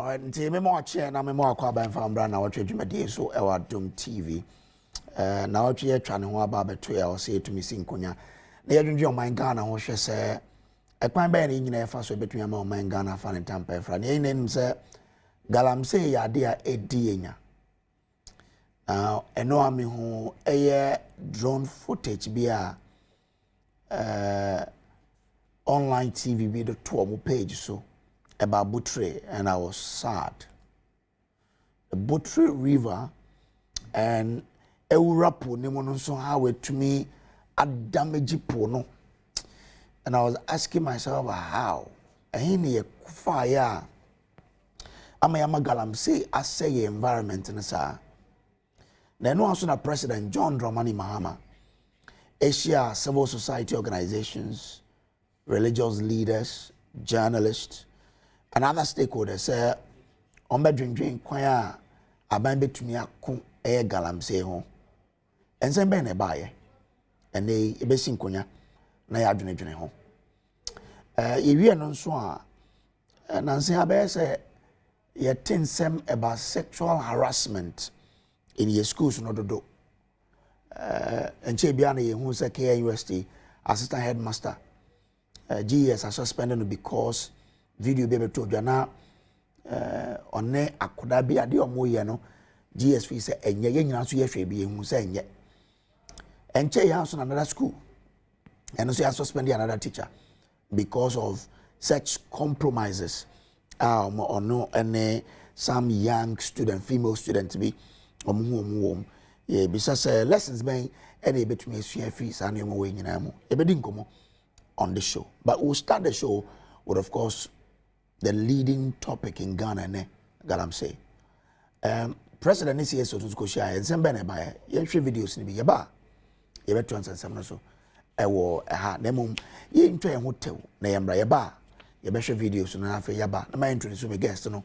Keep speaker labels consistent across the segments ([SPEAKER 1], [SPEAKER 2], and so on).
[SPEAKER 1] nti me mo ache na me mo akwa ban fa mbra na watwe dwumade so e wa Adom TV na watwe ye twa ne ho aba beto ya o se etumi sinkonya na yedwundwe oman Ghana ho hwe se ekwan ba ne nyina efa so betumi ama oman Ghana fa ne tampa efra ne yin nim se Galamsey ya de a edi enya eno ami ho eye drone footage bi a online TV bi the to page so about Butre, and I was sad. The Butre River and Eurapo Nemono so how to me a damage pono. And I was asking myself how. Any fire. I'm a Galamsey, I say environment in the sa. Then also the President John Dramani Mahama, Asia civil society organizations, religious leaders, journalists, and other stakeholders say on bedroom kwaya aban betumi akon Galamsey ho ense be na baye ene ebesin konya na ya adwenedwene ho yewie no nso a nanse abe say ye tinsem about sexual harassment in your schools no dodo enche bia na ye hu say KUST assistant headmaster GS are suspended because video be to jana onne akoda bi ade omoye no GSV say enye ye nyina so ye hwe bi ehu say enye enche ya so na another school and so you suspend another teacher because of such compromises or no any some young student female student be omo ye bi say lessons ben any between asua fees and your way nyina mu e be di nkomo on the show, but we'll start the show with, of course, the leading topic in Ghana, Galamsey. President CSO to Scotia and some by ye videos in the Yaba, ye veterans and some so. I wore a hat, Nemum, ye into a hotel, Nayambra Yaba, ye better videos and after Yaba. The man introduced me guest, no,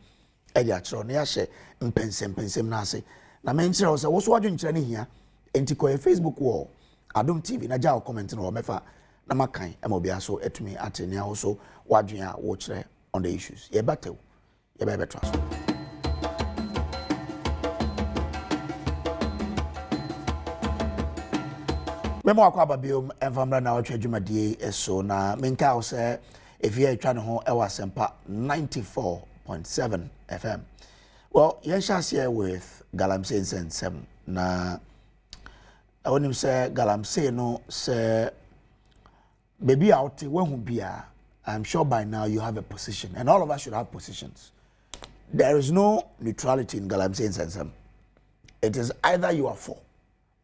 [SPEAKER 1] Ediatron, Yashe, and Pensem Nasi. Na mention was watching training here, and to a Facebook wall. Adom TV, Najao commenting or Mefa. Na makan amobia so etumi atene also wadwen a wo kire on the issues ye battle ye be betra so memo akwa babiom emfamra na watwe dwumadie eso na menka wo se if ye twa ne ho e wasempa 94.7 FM. Well, yen shall share with Galamsey Sensem na onim se Galamsey no se baby out when bia, I'm sure by now you have a position, and all of us should have positions. There is no neutrality in Galamsey Sensem. It is either you are for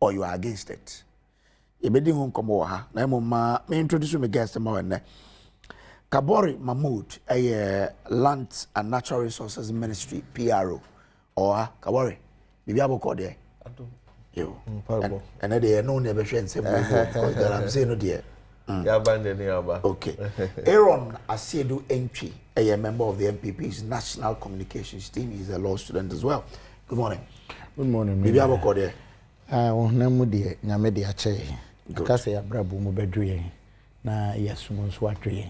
[SPEAKER 1] or you are against it. Ibedi hon komo ha na me introduce me guest ma wenne Kabori Mahmoud a Land and Natural Resources Ministry PRO or Kabori bibi aboko de Adom yo and they no never hwe nsem because Galamsey no de
[SPEAKER 2] Okay.
[SPEAKER 1] Aaron Asiedu Entry, a member of the MPP's National Communications team. He's a law student as well. Good morning.
[SPEAKER 3] Good morning.
[SPEAKER 1] Maybe I will call there.
[SPEAKER 3] Namudi, Namedia Che. Because I have Brabu Bedri, na yes, Monswatri,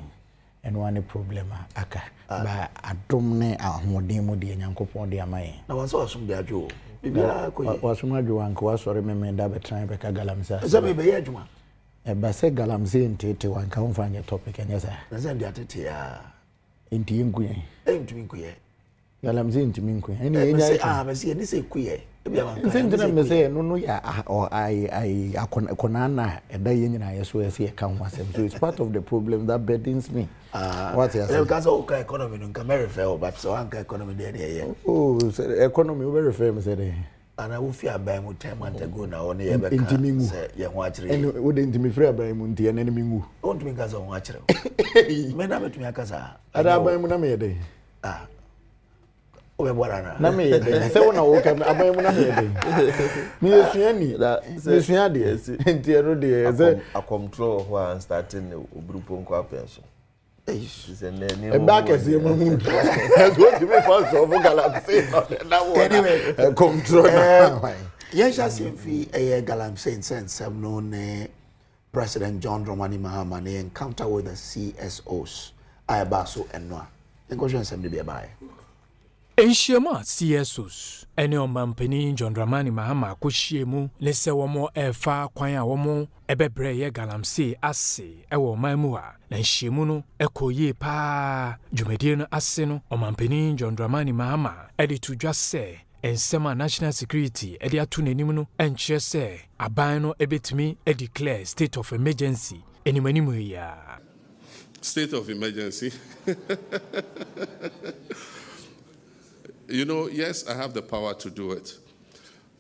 [SPEAKER 3] and one problem. Aka, but Adomne, Modimodi, and Yanko Pondia May.
[SPEAKER 1] Now, I saw some Diajo.
[SPEAKER 3] Was my Juanco, so remember that time, Becca Galamsey.
[SPEAKER 1] Is that maybe Edgema?
[SPEAKER 3] But say Galamsey into one can find your topic and yes,
[SPEAKER 1] I send the attitude
[SPEAKER 3] into Yinque.
[SPEAKER 1] Aim to me queer.
[SPEAKER 3] Galamsey into Minque. Any
[SPEAKER 1] I see any say queer.
[SPEAKER 3] Say no, yeah, or I conana a day in I swear see a count myself. So it's part of the problem that burdens me. What is it?
[SPEAKER 1] Because okay, economy don't come very fair, but so I'm economy there.
[SPEAKER 3] Oh, economy very famous.
[SPEAKER 1] And I will fear by my 10 months ago now on the Ebeca. Yeah, watch it.
[SPEAKER 3] And wouldn't me free by Munti and enemy.
[SPEAKER 1] Don't think as on watch it. Men have it to me a casa. I
[SPEAKER 3] buy Muname.
[SPEAKER 1] Ah, oh, what I
[SPEAKER 3] know. I say, when I woke up, I buy Muname. Miss Yanni, Miss Yadi, and Tiero,
[SPEAKER 2] a control while starting a group on Quapenso.
[SPEAKER 3] A back as you move. That's what you make us over Galamsey. Anyway, control.
[SPEAKER 1] Yes, I see a Galamsey sense some known President John Dramani Mahama encounter with the CSOs. I baso and no. The question is to be a buy.
[SPEAKER 4] Enshema CSOs ene omampani John Dramani Mahama akoshiemu lese womo efa kwan a womo ebebre ye Galamsey ase ewo mamu a na nhyiemu no ekoye pa dwumedie no ase no omampani John Dramani Mahama editudwa se ensema national security edi atu nanim no enkyere se aban no ebetumi declare state of emergency enimanimu ya
[SPEAKER 5] state of emergency. You know, yes, I have the power to do it.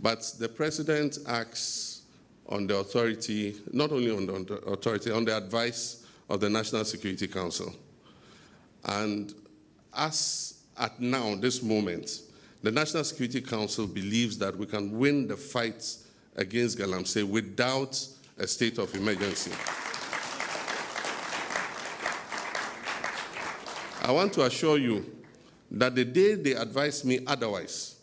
[SPEAKER 5] But the president acts on the authority, not only on the authority, on the advice of the National Security Council. And as at now, this moment, the National Security Council believes that we can win the fight against Galamsey without a state of emergency. I want to assure you that the day they advise me otherwise,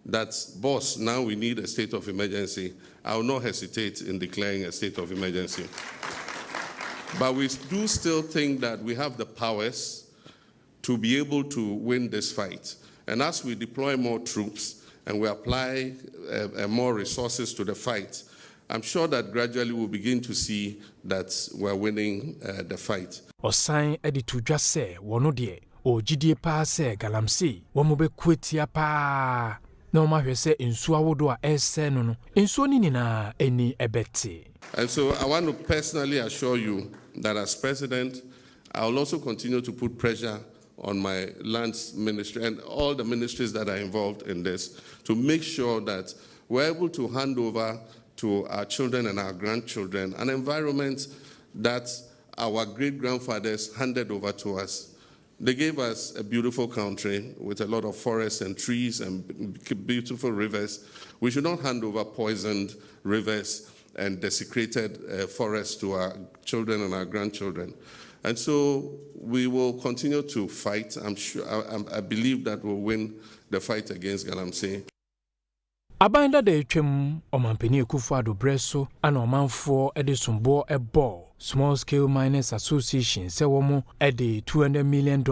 [SPEAKER 5] that, boss, now we need a state of emergency, I will not hesitate in declaring a state of emergency. But we do still think that we have the powers to be able to win this fight. And as we deploy more troops and we apply more resources to the fight, I'm sure that gradually we'll begin to see that we're winning the fight.
[SPEAKER 4] Osan editudwa se wono de ojidie pa se Galamsey womo be kwetia pa na o ma hwe se nsu awodo a ese no nsu ni na eni ebete.
[SPEAKER 5] And so I want to personally assure you that as president, I will also continue to put pressure on my lands ministry and all the ministries that are involved in this to make sure that we're able to hand over to our children and our grandchildren an environment that our great-grandfathers handed over to us. They gave us a beautiful country with a lot of forests and trees and beautiful rivers. We should not hand over poisoned rivers and desecrated forests to our children and our grandchildren. And so we will continue to fight. I believe that we'll win the fight against Galamsey.
[SPEAKER 4] Abanda de twem omampani Akufo-Addo breso ana omanfo edisumbo ebo Small Scale Miners Association se womo ede $200 million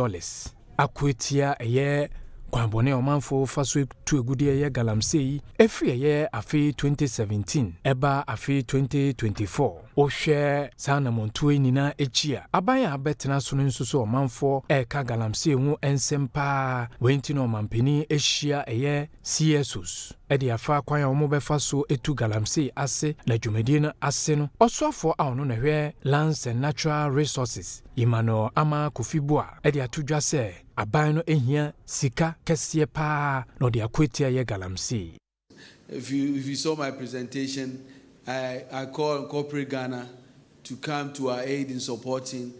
[SPEAKER 4] akwetia eye kwambone omanfo faso tu egudie ye Galamsey efri eye afi 2017 eba afi 2024 ohwe sana montuwe nina echia abaya abetena so nsuso omanfo eka Galamsey hu ensempa wenti no omampani eshia eye CSOs edi afa kwan omo befa so etu Galamsey ase na dwumedie na ase no osofo a ono na hwe lands and natural resources imano ama kofibua edi atudwa se aban no ehia sika kese pa no de akwetia ye Galamsey.
[SPEAKER 6] If you saw my presentation, I called corporate Ghana to come to our aid in supporting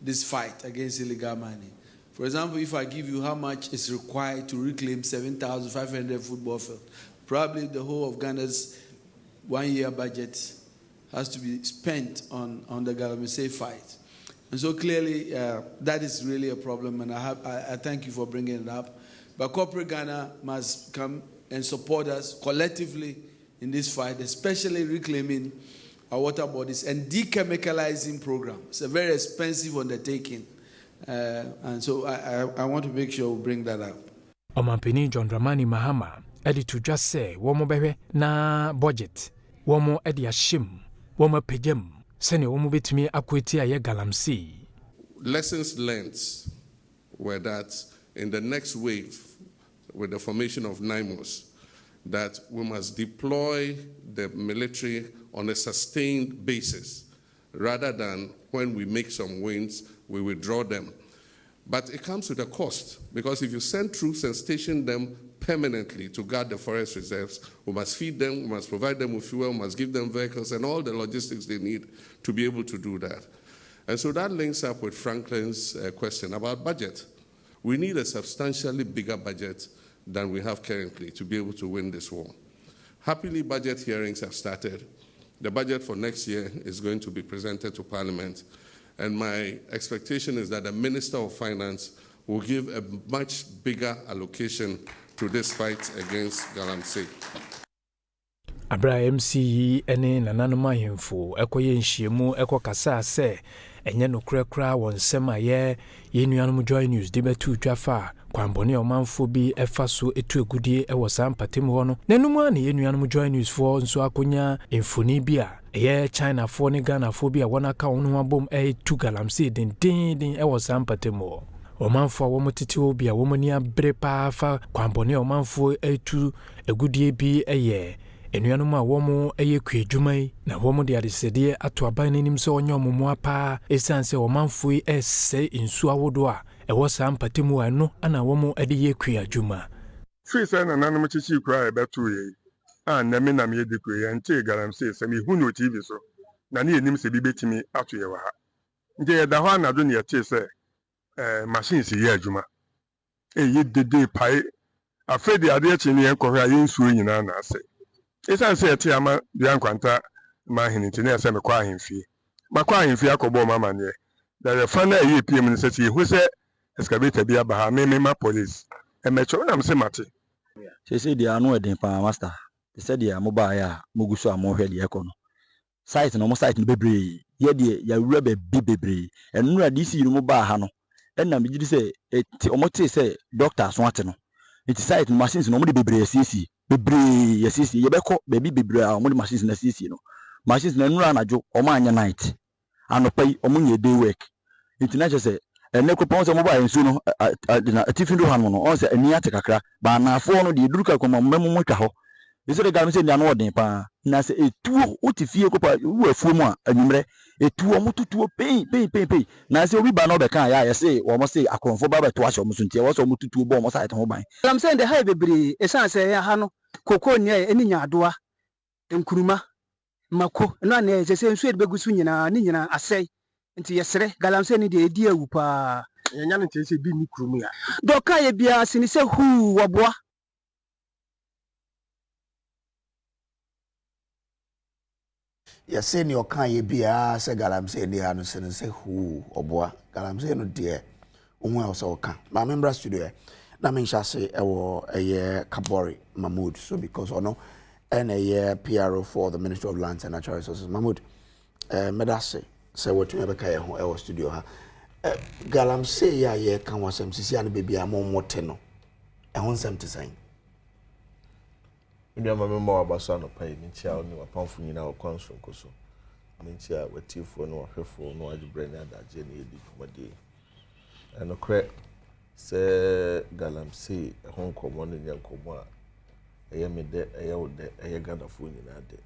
[SPEAKER 6] this fight against illegal mining. For example, if I give you how much is required to reclaim 7,500 football fields, probably the whole of Ghana's 1 year budget has to be spent on the Galamsey fight. And so clearly, that is really a problem, and I thank you for bringing it up. But corporate Ghana must come and support us collectively in this fight, especially reclaiming our water bodies and dechemicalizing program. It's a very expensive undertaking. And so I want to make sure we bring that up.
[SPEAKER 4] Omampani John Dramani Mahama editudwa se womo behwe na budget womo edi ashim womo pegem sene womo betimi akwetia ye Galamsey.
[SPEAKER 5] Lessons learned were that in the next wave, with the formation of NIMOS, that we must deploy the military on a sustained basis, rather than when we make some wins, we withdraw them. But it comes with a cost, because if you send troops and station them permanently to guard the forest reserves, we must feed them, we must provide them with fuel, we must give them vehicles and all the logistics they need to be able to do that. And so that links up with Franklin's question about budget. We need a substantially bigger budget than we have currently to be able to win this war. Happily, budget hearings have started. The budget for next year is going to be presented to Parliament. And my expectation is that the Minister of Finance will give a much bigger allocation to this fight against Galamsey.
[SPEAKER 4] Abra MCE ene nananoma hemfo ekoye nhyiemu ekokasa se enye no krakra won sema ye nuanom Joy News de betu twafa kwambone omanfo bi efa so etu egudie ewo sampatem ho no nanum a ne nuanom Joy News fo nso akonya emfoni bi a eye China fo ne Ghana fo bi a wona ka won ho abom tu Galamsey den ewo sampatem ho omanfo wo motete obi a wo mani abre pa fa kwambone omanfo etu egudie bi eye enuanom a wo mo eye kwadwumai na wo mo de adesede ato aban nanim se onyo momo apa esanse omanfo ese insu awodo a ewo sampatemu ano ana wo mo ade ye kwadwuma
[SPEAKER 7] free say na nanom chichi kura ebetu ye na me na me de kura nte Galamsey se me hu no TV so na ne enim se bi betimi ato ye wa ha nje ye da ho anado ne ye te se machines ye adwuma ye dede pai afedi ade chi ne ye kohwe aye nsuo nyina na ase esan se ete ama bia nkwanta ma hiniti na ese me kwa ahemfie makwa ahemfie akobo mama ne da the fan na ye pm ne se hu se excavator bia ba ha me ma police emecho na mse mate
[SPEAKER 8] se dia no eden pa master se dia mobile ya muguso amohwe de ekono site no mo site no bebre ye de ya wura be bebre enura dc no mobile ha no enna me gidi se eti omote se doctor so ate no eti site machines no mo de bebre asisi bebre asisi ye beko baby bebre a mo de machines na asisi no machines na enura anajo o ma anya night anopai o mo nye day work eti na se ene ko pon se mobile nsu no na atifindo han no on se ani ate kakra ba na afo no de duruka ko mmemu twa ho ise de Galamsey ndia no odin pa na se etuo utifie ko pa wu afuo mu a anwumre etuo mututuo pei na se obi ba no be kan ya se wo mo se akonfo ba beto ahye mo so ntie wo so mututuo bo mo sa ite ho ban
[SPEAKER 9] Galamsey de ha bebre esan se ya ha no koko nia eni nyadoa enkuruma mako no na se nsu de begusu nyina ni nyina asai nti yesere Galamsey ni de edi awu pa
[SPEAKER 7] yenya ne ntie se bi ni kurumu ya
[SPEAKER 9] doka ye bia sini se hu woboa
[SPEAKER 1] yɛsɛ ne ɔka yɛ bia sɛ Galamsey ni ha no sɛ sɛ hu ɔboa Galamsey no deɛ ohun a ɔsɛ ɔka ma membra studio na me nhyɛ ase ɛwɔ ɛyɛ Kabori Mahmood so because ɔno ɛna ɛyɛ PRO for the Ministry of Lands and Natural Resources Mahmood medase sɛ wɔtumi bɛka yɛ ho ɛwɔ studio ha Galamsey ya yɛ ka wasɛm sisi ane baby a mo te no ɛho nsɛm te sɛn
[SPEAKER 2] Ndia mama ma wabaso no pai ni chia oni wapamfo nyina wakwanso nkoso ni chia watifo no wahwefo no adwbre na adaje na yedi dwumade eno kre se Galamsey ho nkomo no nya nkomo a eye mede eye wode eye gadafo nyina de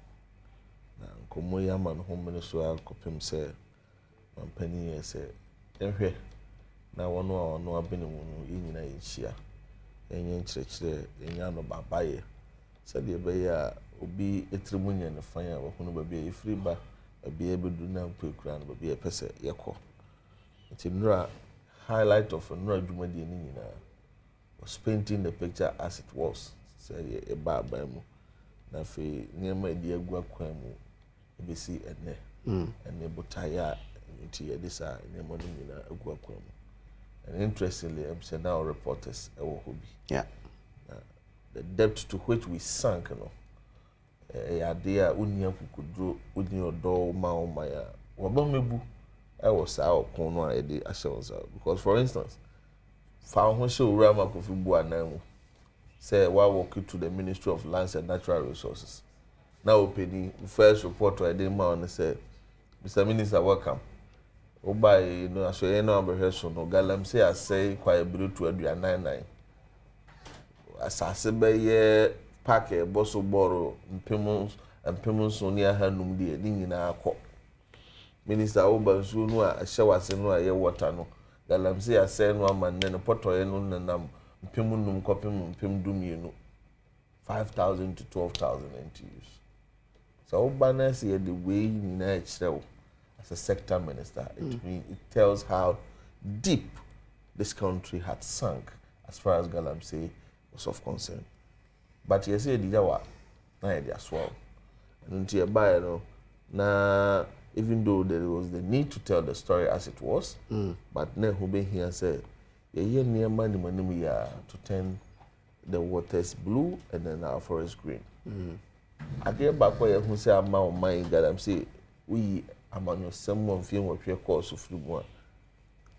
[SPEAKER 2] na nkomo ya ma no ho mene so akopem se mampani ese ehwe na wono a wono abene mu no nyina yinhia enye nkyerɛkyerɛ enya no babaye sɛdeɛ bɛyɛ obi etrimunya ne fan a wɔkono ba bia efiri ba bia bedu na mpekura no ba bia pɛsɛ yɛkɔ nti nura highlight of nura dwumadi ni nyina was painting the picture as it was sɛdeɛ eba aba mu na fe nneɛma edi agu akwan mu ebesi ene ene botaya nti yɛde saa nneɛma no nyina agu akwan mu and interestingly now reporters ɛwɔ hɔ bi
[SPEAKER 1] yeah
[SPEAKER 2] the depth to which we sank no idea unia kukudro uni odo ma ya wabamebu was our corner ede ashells because for instance fa ho show rama kofi bu anamu say why walk to the Ministry of Lands and Natural Resources now opening first report I did ma on say Mr. Minister welcome oba aso ye no abeheso no Galamsey asay kwa ebiro to adua 99 asase beye park e boso boro mpemu so ne ahanum de ni nyina akọ Minister oba nso no a hyewase no a ye water no Galamsey asay no amanne no potoye no nanam mpemu num kopem mpem dumienu 5,000 to 12,000 NTUs so oba na say the way nyina e kyerɛw as a sector minister it tells how deep this country had sunk as far as Galamsey was of concern. But you say Dijawa, na idea swell. And until you no, na even though there was the need to tell the story as it was, but ne who be here said, ye near money to turn the waters blue and then our forest green. At the back where who say amount my Galamsey, we amanyo semmo mfie nwotwe course firi mu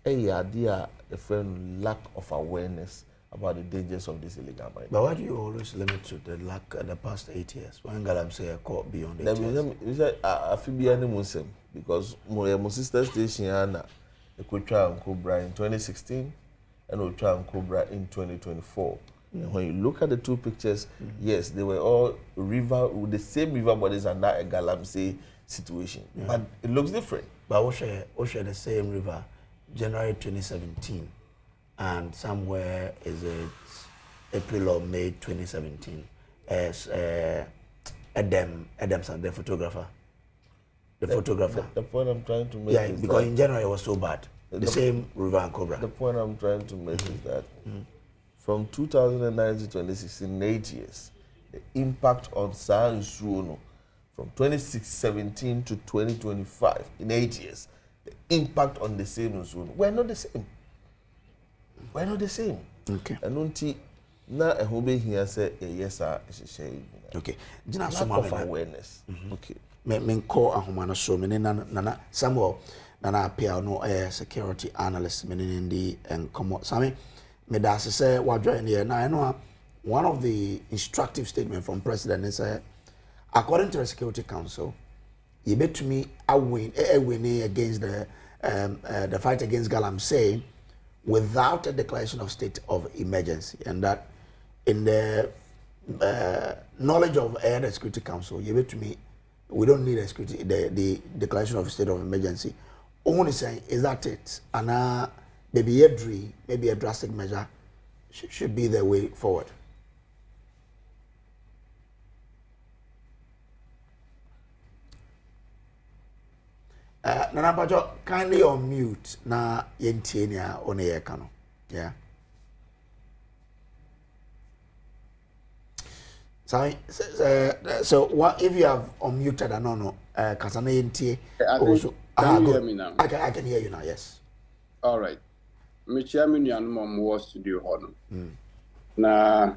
[SPEAKER 2] a idea a friend lack of awareness about the dangers of this illegal mining.
[SPEAKER 1] But why do you always limit to the lack the past 8 years? When Galamsey caught beyond 8 years?
[SPEAKER 2] I feel be any Muslim because my sister station Anna could try and Cobra in 2016 and we try and Cobra in 2024. And when you look at the two pictures, yes, they were all river with the same river bodies and that a Galamsey situation, but it looks different.
[SPEAKER 1] But we share the same river, January 2017, and somewhere is it April or May 2017 as Adom, the photographer.
[SPEAKER 2] The point I'm trying to make is
[SPEAKER 1] because in January it was so bad. The same river and Cobra.
[SPEAKER 2] The point I'm trying to make is that from 2009 to 2016, 8 years, the impact on S3xual from 2017 to 2025, in 8 years, the impact on the same we're not the same. We're not the same.
[SPEAKER 1] Okay.
[SPEAKER 2] And until now, I hope here say yes, sir.
[SPEAKER 1] Okay.
[SPEAKER 2] Lack of awareness. Okay.
[SPEAKER 1] Me call ahumana so me nana Samuel nana appear no security analyst me in the and come Sammy me da say what join here now I know one of the instructive statement from president is according to the Security Council you bet to me I win against the fight against Galamsey without a declaration of state of emergency, and that in the knowledge of the Security Council you bet to me we don't need the declaration of state of emergency. Only saying is that it, and maybe a drastic measure should be the way forward. Nana Pacho, kindly unmute na yentienia on air kano. Yeah. So what if you have unmuted and no kasana yentie also
[SPEAKER 10] can you hear me now?
[SPEAKER 1] I can hear you now, yes.
[SPEAKER 10] All right. Me chairman mom was studio hono. Na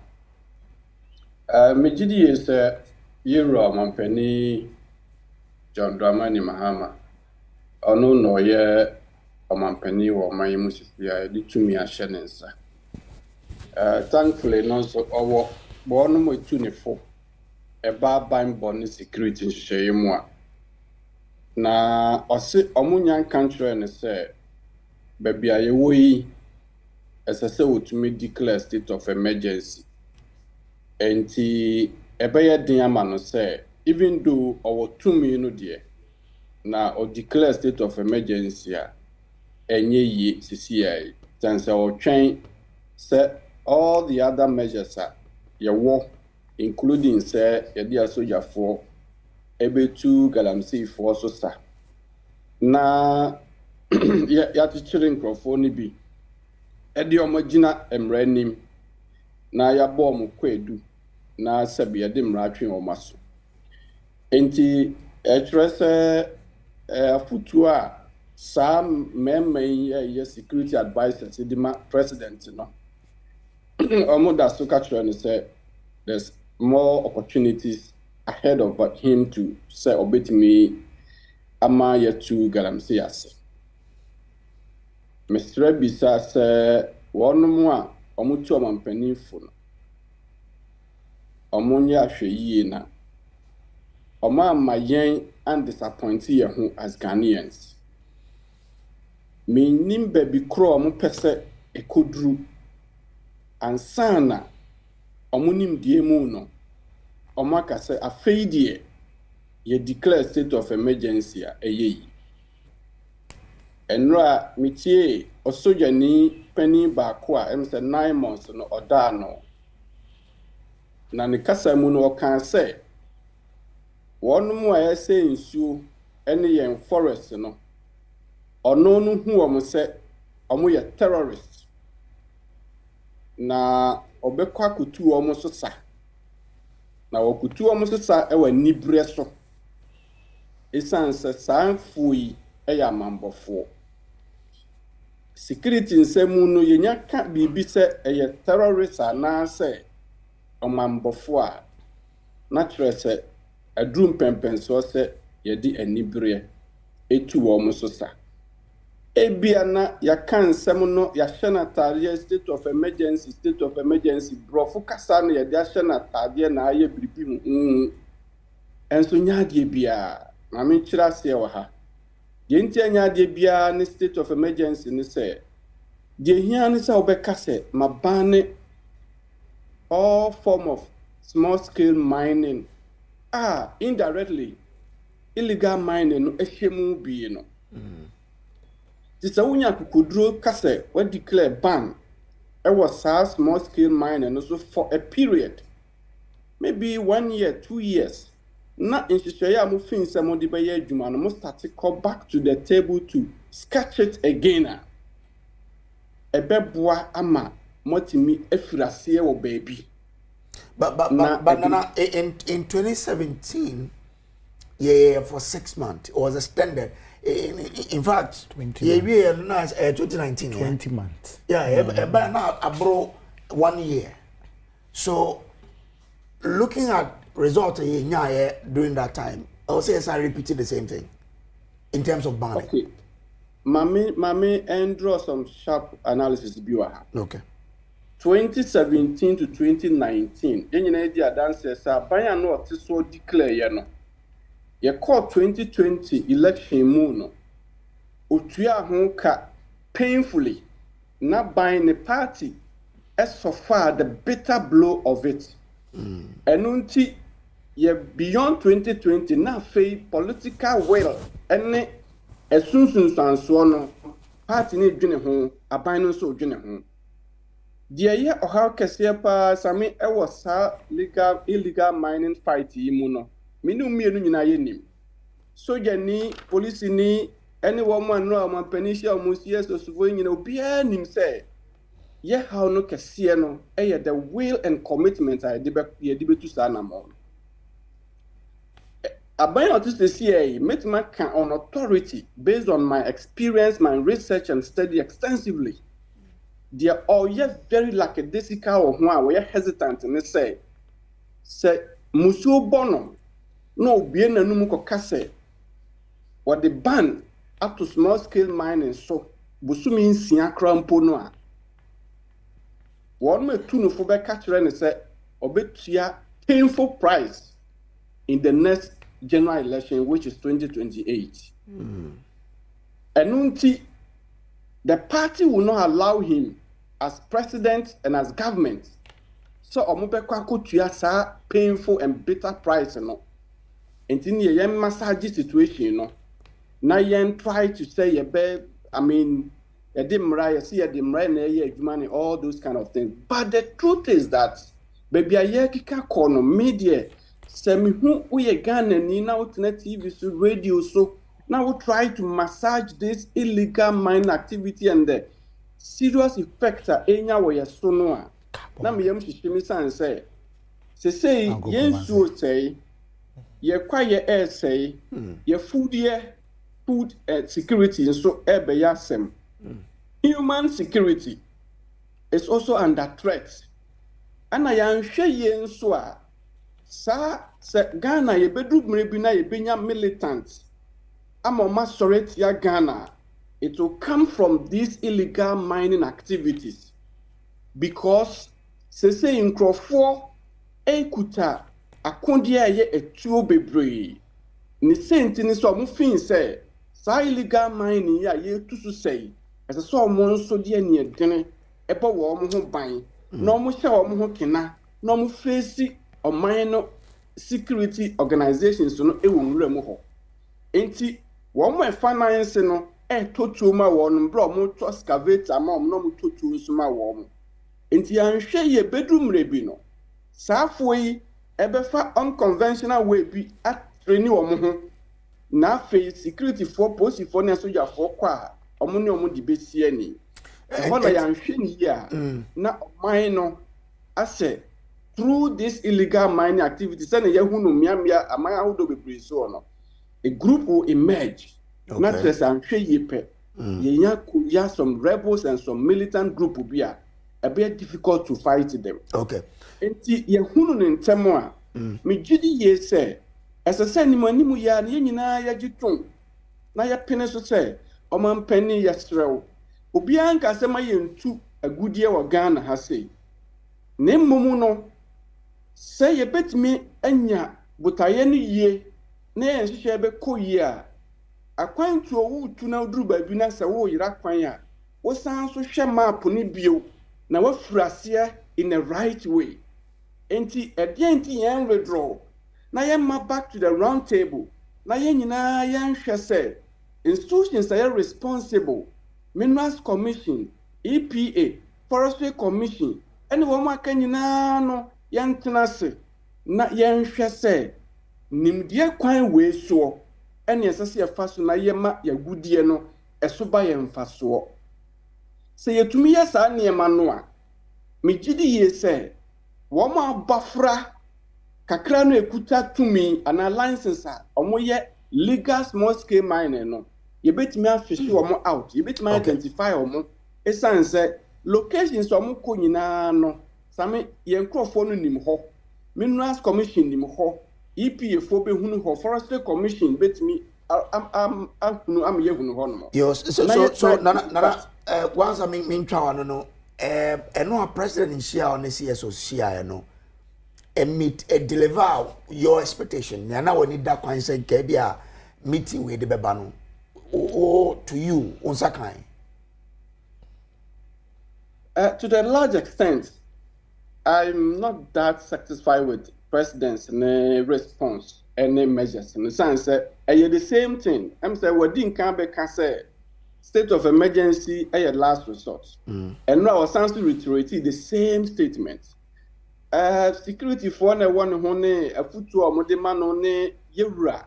[SPEAKER 10] me gidi is Euro Mampeni John Dramani Mahama. Ono no ye Mampeni or my musisia di to me a shenensa. Thankfully no so our born mo 24 e ba ban born security nhye na ose omunyan country ne say baby ayewo yi esese wotumi declare state of emergency enti ebeye din ama no say even though our 2 million there na o declare state of emergency a enye yi CCI tanse o twen say all the other measures are yewo including say yedia soldier for ebetu Galamsey for so sa na ya teaching microphone bi edi omagina emranim na ya bom kwedu na sabi edi mratwe omaso enti etrese afutu a sam memmen ye security advisors di ma president no omoda so catch say there's more opportunities ahead of him to say obetimi ama yetu Galamsey ase. Mr. Bisa say one more omutu omampanifo no omunya ahwe yie na oma mayen and disappoint ye ho as Ghanaians. Me nim baby kro omu pese ekodru ansana omunim die mu no omaka say afeidie ye declare state of emergency a eyeyi enra mitie osojani pani ba ko a em say 9 months no oda no na ne kasa mu no kan say wonu mu a say nsuo ene yen forest no ono no hu o mo say omo ye terrorist na obekwa kutu o mo so sa na wokutu o mo so sa e wa nibre so esanse sanfui eya mambofo security nsemu no yenya ka bibi se eye terrorist ana se omambofo a na trese adrum pempen so se ye di anibre etu wɔn so sa ebia na yɛka nsɛm no yɛahyɛ n'ataadeɛ state of emergency borɔfo kasa no yɛde ahyɛ n'ataadeɛ na ayɛ biribi ho ɛnso nyaadeɛ biara maame nkyerɛ aseɛ wɔ ha deɛ nti nyaadeɛ biara ne state of emergency ne sɛ deɛ hia ne sɛ wobɛka sɛ mabane all form of small scale mining indirectly illegal mining no ehyemu bi no tisa wonya kokoduro kase we declare ban was small scale mining no so for a period maybe 1 year 2 years na nhyehyɛ a mo fin sɛ mo de bɛyɛ adwuma no mo start to come back to the table to sketch it again ɛbɛboa ama motimi afiraseɛ wɔ baabi.
[SPEAKER 1] But Nana, in 2017, yeah, for 6 months, it was extended. In fact, 2019,
[SPEAKER 3] 20 months.
[SPEAKER 1] Yeah, but now abroad 1 year. So, looking at results during that time, I would say I repeated the same thing in terms of banning.
[SPEAKER 10] Okay, Mami, and draw some sharp analysis.
[SPEAKER 1] Okay.
[SPEAKER 10] 2017 to 2019, the advances are by and not so declare. Your call 2020 election moon. Utuya honka painfully, not buying a party, as so far the bitter blow of it. And until ye beyond 2020, now face political will, and as soon as so party need journey home, a binding so journey home. Dear year or how Cassia Sami was illegal mining fight imuno. Minu nim. So ni police ni any woman no man penisha almost yes or suvoin beer him say. Ye how no Cassia no the will and commitment I debate to Sanamon. I buy out to CA met my on authority based on my experience, my research and study extensively. They are all very lackadaisical or one we are hesitant and say Musu Bono no bien and numuko kase or the ban up to small scale mining so Busumi Sian Cramponoa. One may tune for back catcher and say obetia painful price in the next general election, which is 2028. And until the party will not allow him as president and as government. So omobekwa kotua sa painful and bitter price no. Enti ye yen massage situation no. Na yen try to say ye be ye dimra ye see ye dimra na ye adwuma all those kind of things. But the truth is that baby aye kika kono media se me hu uye Ghana ni na utna TV so radio so now we try to massage this illegal mining activity and the serious effects are enya wo yeso no a na me yam hihimi san say yensu say ye kwaye air say ye food security so ebe yasem human security is also under threat ana ya nhwe yensu a sa se Ghana ye bedu mrebi na ye benya militants Amoma Soretia Ghana, it will come from these illegal mining activities because say in Crawford, Ekuta, Akondia ye a tuo bebre. Ni sentini so mufin say, sa illegal mining ya ye to say, as a so mon so dear near dinner, epo warm ho buying, no mu share ho kina, no mu face or minor security organizations to no ewun remo. Enti one my finance no totu ma won bro mo to excavator ma no mo totu so ma won enti anhwe ye bedroom rebi no saafo yi ebefa unconventional way bi atreni wo mo ho na fe security for police for na soldier for kwa omo ne omo di besi ani hola ya nhwe ni ya na mine no ase through this illegal mining activities and ye hu no miamia amaya hodo be so no a group will emerge. Okay. Not just you some rebels and some militant group will be a bit difficult to fight them. Okay. And ye hunu in Temoa, me jidi ye say, as I said, Nimu ya Nina Yajiton, na yɛ pene so sɛ ɔmampanin yɛserɛw obiara nka sɛ ma yɛntu agudie wɔ Ghana ha sei na mmom no sɛ yɛbɛtumi anya botaeɛ no yie na yɛnhyehyɛ bɛkɔ yie a akwantuo wotu na woduru baabi na sɛ woyera kwan a wosan so hwɛ map no bio na wafiri aseɛ in a right way enti ɛdeɛ nti yɛn withdraw na yɛma back to the round table na yɛn nyinaa yɛnhwɛ sɛ institutions are responsible Minerals Commission, EPA, Forestry Commission, ɛne wɔn aka nyinaa no yɛntena se na yɛnhwɛ sɛ nimdeɛ kwan wei soɔ ɛne ɛsɛ sɛ yɛfa so na yɛma yɛagudie no ɛso ba yɛn mfasoɔ sɛ yɛtumi yɛ saa nneɛma no a megye di yie sɛ wɔn abafra kakra no ekuta tumi anaa license a wɔn yɛ legal small scale mining no yɛbɛtumi afishi wɔn out yɛbɛtumi identify wɔn esan sɛ locations wɔn kɔ nyinaa no same yɛn nkurɔfoɔ no nim hɔ Minerals Commission nim hɔ EPA fo behunu hɔ Forestry Commission betumi ahunu am yɛhunu hɔ no
[SPEAKER 1] yes so nana once I mean twa one no ɛno a president nhyia on CSO hyia no meet deliver your expectation na na woni da kwan sɛ nka bia meeting we de beba no or to you on sakai
[SPEAKER 10] to the large extent I'm not that satisfied with president's response any measures in the sense that the same thing I'm saying we didn't come back and say state of emergency at last resort and now I was reiterating the same statement security for one hone a futu omodema no ne yewura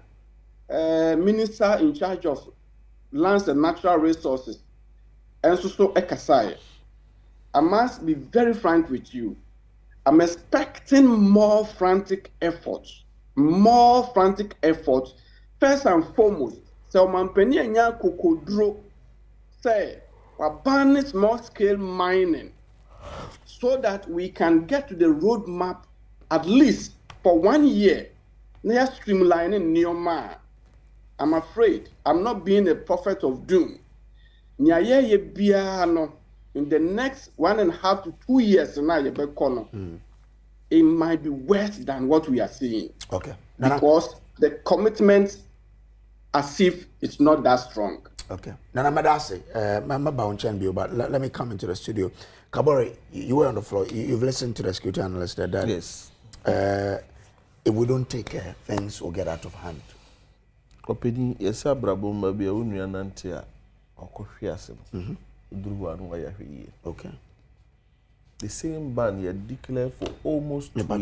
[SPEAKER 10] minister in charge of lands and natural resources and so ekasai I must be very frank with you I'm expecting more frantic efforts first and foremost so mampeni anya kokodro say we ban small scale mining so that we can get to the roadmap at least for 1 year. They are streamlining Neoma. I'm afraid I'm not being a prophet of doom. In the next 1.5 to 2 years, it might be worse than what we are seeing.
[SPEAKER 1] Okay.
[SPEAKER 10] Because the commitment as if it's not that strong.
[SPEAKER 1] Okay. Nana Madase, but let me come into the studio. Kabore, you were on the floor. You've listened to the security analyst that
[SPEAKER 2] yes.
[SPEAKER 1] If we don't take care, things will get out of hand.
[SPEAKER 2] Opini yesa brabo mabi a unua nante a okohwe ase no. Duru anu wa yahwe. Okay. The same ban you declare for almost 2 years.
[SPEAKER 1] But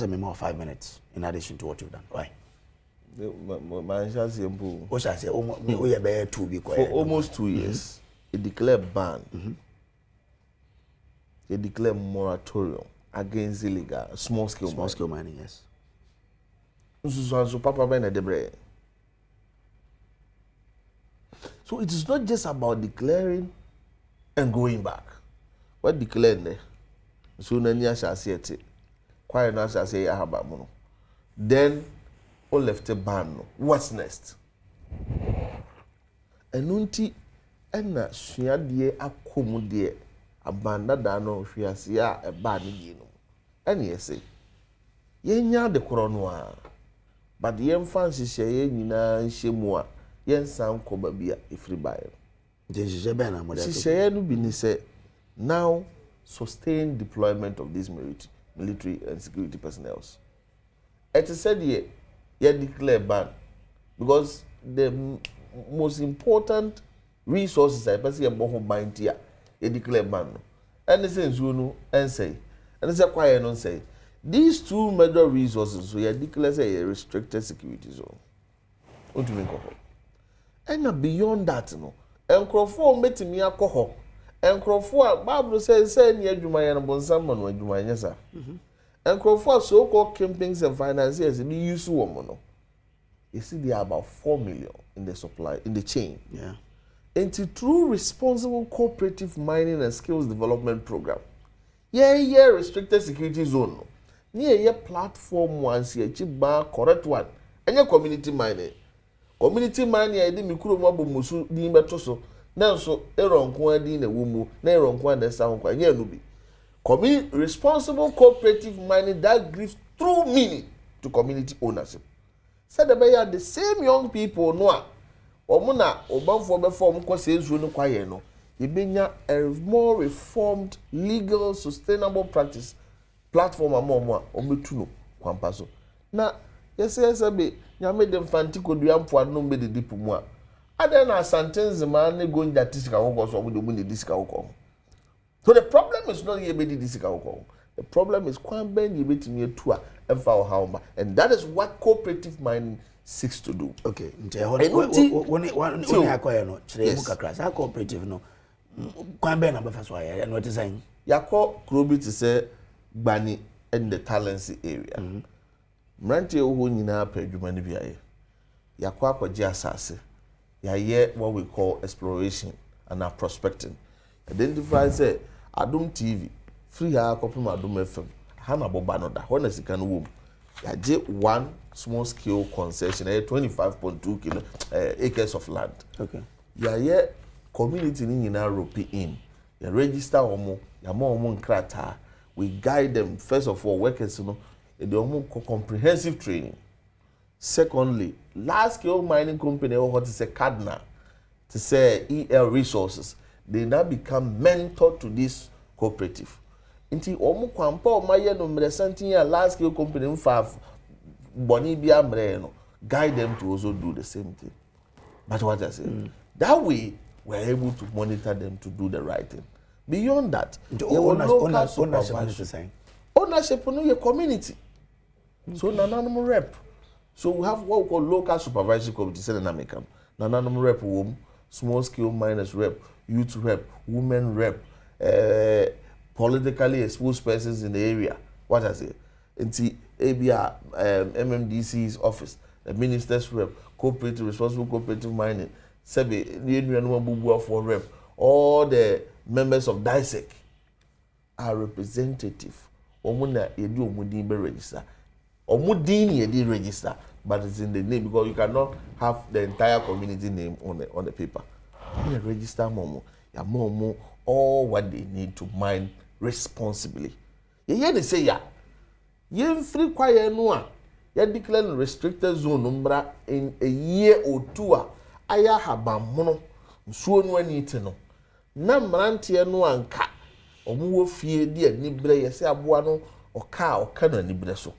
[SPEAKER 1] I mean, more 5 minutes in addition to what you've done. Why?
[SPEAKER 2] My chance simple.
[SPEAKER 1] What shall I say? We are better to be quiet.
[SPEAKER 2] For almost 2 years, it declared ban. They declare moratorium against illegal small scale mining. Yes. So Papa Ben Debre. So it is not just about declaring and going back. What declared there? So Nanya shall say it. Quiet now shall say Ahabamono. Then all left a ban. What's next? Enunti ena suadie akomudie. Abanda dano fiasia e ba ni yinu ene yese yenya de korono but yen fancy sheye nyina nhemu a yen san ko ba bia ifri bae
[SPEAKER 1] de je be na mo de
[SPEAKER 2] sheye no bi ni say now sustain deployment of these military and security personnel. It is said ye declare ban because the most important resources I person e bo ho ban tia e declare ban no and sense no and say and say quiet no say these two major resources so you declare say a restricted security zone what do you mean and beyond that no enkrofo metimi akọ enkrofo a bible say ni adwuma ye no bonsam no adwuma nya sa enkrofo so called campings and financiers ni use wo no you see there are about 4 million in the supply in the chain.
[SPEAKER 1] Yeah.
[SPEAKER 2] Into true responsible cooperative mining and skills development program. Yeah, restricted security zone. Yeah, platform once, yeah, cheap bar, correct one. And your community mining. community man ya di mikuro mo bomusu di beto so na so eronko adi na womu na eronko ade sa ho kwa nya no bi responsible cooperative mining that gives true meaning to community ownership. Said the same young people no omuna obanfo be form ko sezu no kwaye no yebenya a more reformed legal sustainable practice platform amomo ometu no kwampa so na yesa be nyame de mfanti kodua mpo no be de dipu mu a ada na sentence man ne go nda tisika wo so omo de disika wo. So the problem is not yebedi disika wo. The problem is kwamben yebetimi etu a emfa wo hauma, and that is what cooperative mining seeks to do.
[SPEAKER 1] Okay, when akoya no chire mu kakra sa cooperative no kwamben na befa so ya no tisan
[SPEAKER 2] yakọ krobi to say gbani in the Galamsey area. Mranti oho nyina pa adwuma ne biaye yakọ akọje asase ya ye what we call exploration and prospecting. Identify say Adom TV free ha akọpem Adom FM ha na boba no da ho na sika no wom ya je one small scale concession 25.2 acres of land.
[SPEAKER 1] Okay,
[SPEAKER 2] ya ye community ni nyina rope in ya register omo ya ma omo nkrata. We guide them first of all workers no they omo comprehensive training. Secondly, large scale mining company what is a cardinal to say EL resources, they now become mentor to this cooperative. Inti omu kwampa omaye no mresantin ya large scale company mfa boni bia mre no guide them to also do the same thing. But what I say, that way we're able to monitor them to do the right thing. Beyond that, ownership no your community. So nananum rep. So we have what we call local supervisory committee, say na make nananum rep wom, small scale miners rep, youth rep, women rep, politically exposed persons in the area. What I say? Into ABR, MMDC's office, the minister's rep, cooperative, responsible cooperative mining, Sebe, for rep, all the members of DISEC are representative. Omuna edu omudin be register. Omudin yedi register, but it's in the name because you cannot have the entire community name on the paper. You register momo, ya momo all what they need to mine responsibly. You hear they say ya. You free quiet no ya declare restricted zone umbra in a year or two. Aya habamono nsuo no anite no. Na mrantie no anka omuwo fie di anibre yese aboa no oka na anibre so.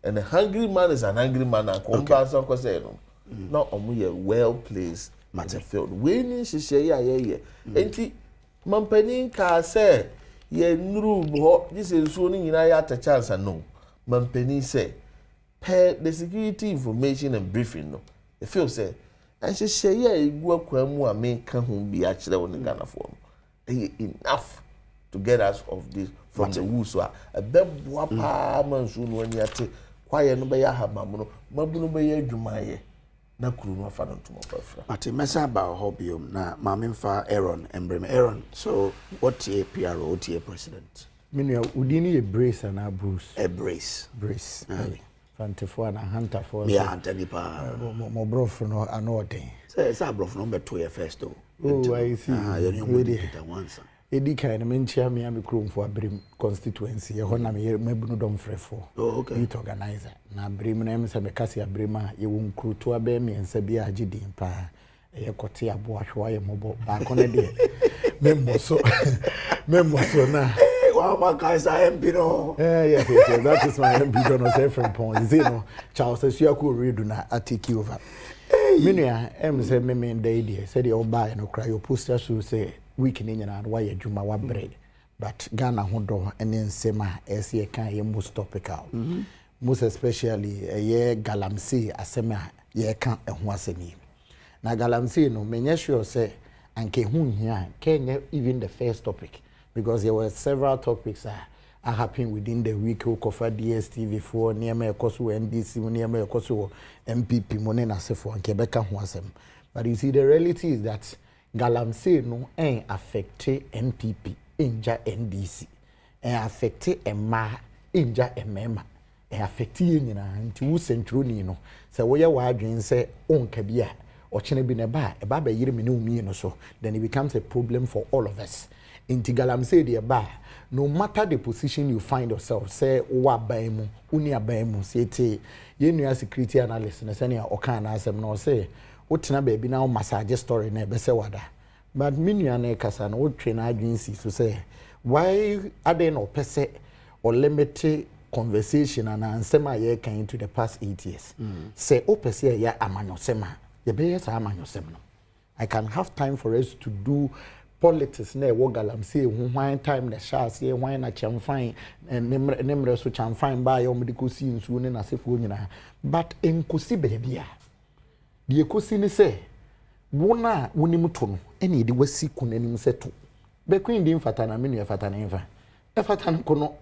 [SPEAKER 2] And a hungry man is an angry man and compa so ko say no. Na omu ye well placed matter field. We ni hihye ye. Enti mampanin ka say ye nuru ho this nsuo no nyina ya ta chance no. Mampanin say per the security information and briefing no. E feel say and she say yeah egu akwamu a me ka ho bi a kire won Ghana for enough to get us of this from the woo so a beboa pa mansu no ani ate kwaye no be ya habam no mabunu be ya adwumaye na kuru no afa no ntomo pafra
[SPEAKER 1] ate mesa ba hobium na mamemfa Aaron so what a PRO what a president
[SPEAKER 3] menu udini ye brace and Bruce
[SPEAKER 1] a brace
[SPEAKER 3] Fantefo na hunter for
[SPEAKER 1] me hunter ni pa
[SPEAKER 3] mo brof no anoden
[SPEAKER 1] say brof no be to your first though.
[SPEAKER 3] Oh, I see.
[SPEAKER 1] You really once.
[SPEAKER 3] Edi kind of mentia me am krom for Abrim constituency. E ho na me mabunu dom frefo.
[SPEAKER 1] Oh, okay.
[SPEAKER 3] Youth organizer. Na Abrim na em se me kase Abrima ye wo nkru to abe me ensa bi agidin pa. E kote abo ahwa ye mobo. Ba kone de. Membo so na.
[SPEAKER 1] Wow, my guys are MP no.
[SPEAKER 3] Yes. That is my MP no say from point. You know, Charles S3xual read na take over. Minua em say me dey there say the oba no cry your poster should say week ni nyana why adwuma wa bread but Ghana ho do ene nsema ese kan ye most topical most especially ye Galamsey asema ye kan ho asemi na Galamsey no menye sure say anke hu hia kenye even the first topic because there were several topics are happening within the week who cover DSTV for near me ekoso NDC near me ekoso MPP money na sefo and Quebec ho asem. But you see the reality is that Galamsey no affect NPP inja NDC affect Emma inja Emma affect you nti wo centroni no se wo ye wa adwen se onka bi a ochene bi ne ba e ba ba yire me ne umi no so then it becomes a problem for all of us. Inti Galamsey de ba no matter the position you find yourself say wa ban mu uni aban mu say te ye nua security analyst na say ne oka na asem no say wotena ba bi na o massage story na be say wada but minua na kasa na wotwe na adwen si so say why are no pese or limited conversation and ansema ye kan into the past 8 years say o pese ya amanyosema ye be yes amanyosem no I can have time for us to do politics na wo Galamsey hu hwan time na shase hwan na chamfan nemre so chamfan ba ya omediko si nsu ne na sefo nyina but enkosi baabia de ekosi ni se wona wonim to no ene de wasi kunanim seto be queen din fata na menu fata na infa e fata no kono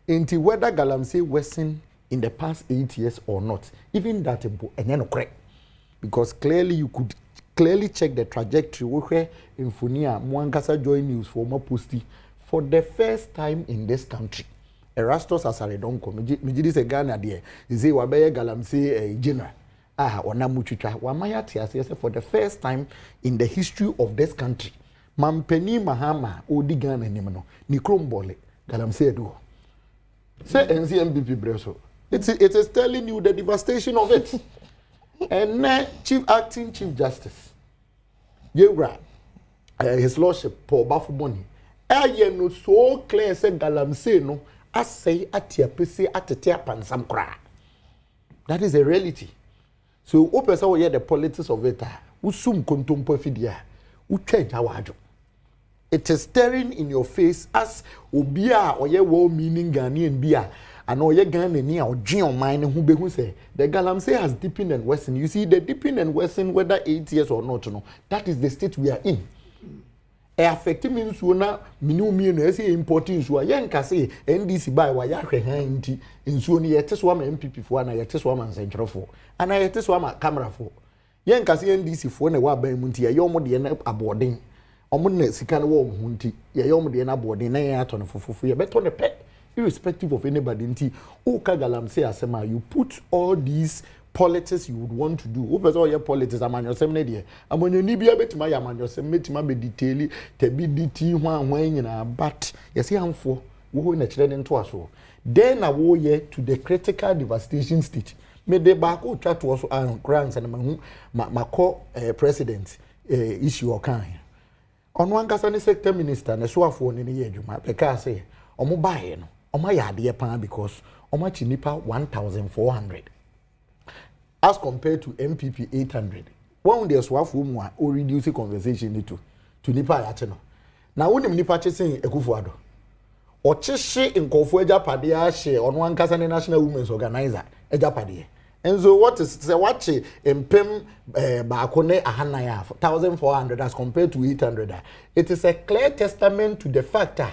[SPEAKER 3] enti whether Galamsey worsen in the past 8 years or not even that enye no correct because clearly you could clearly check the trajectory where Infonia Mwankasa Joy News for more posty for the first time in this country. Erastus Asaredonko, Mijidi se Ghana there, is a Wabaya Galamsey general. Onamuchucha, Wamaya for the first time in the history of this country. Mampeni Mahama, Odi Ghana Nimano, Nikrombole, Galamsey do. Say NCMBP Breso. It is telling you the devastation of it. And acting chief justice Yewra his lordship Paul Bafuboni no so clear say Galamsey no asay atia pese atetea pansam kra. That is a reality. So opesa we hear the politics of it usum kontompo fidia utwa jawadwo. It is staring in your face as obia oye well meaning Ghanaian bia and oye Ghana ni a odwen man who behu say the Galamsey has deepened and worsened. You see the deepened and worsened whether 8 years or not no, that is the state we are in. E affect means na minu no say importing so yen ka say NDC buy wa ya hwehan nti nsuo ni yete so ma MPP fo na yete so ma nsentrofo ana yete so ma camera fo yen ka say NDC fo na wa ban mu nti ye yomo de na abodin omo na sika na wo mu nti ye yomo de na abodin na ye ato no fofofo ye beto ne pe irrespective of anybody nti o ka Galamsey asema you put all these politics you would want to do. Who person your politics amanyosem ne de amonyo ni bia betima ya amanyosem metima be detail te bi diti hwan nyina but yesi amfo wo na kire ne nto aso then na wo ye to the critical devastation stage me de ba ko twa to so an grants and mahu makọ president issue okan ono ankasa ne sector minister ne so afo ne ye adwuma peka say omo bae no omo ya de pan because omo chi nipa 1400 as compared to MPP 800. One day swafu mu a o reduce conversation to nipa ya che no. Na wonim nipa che sen Ekufuado. O chehye nkofo agapade a hye ono ankasa ne National Women's Organizer agapade. Enzo what is say wache empem baako ne ahanan a 1400 as compared to 800. It is a clear testament to the fact that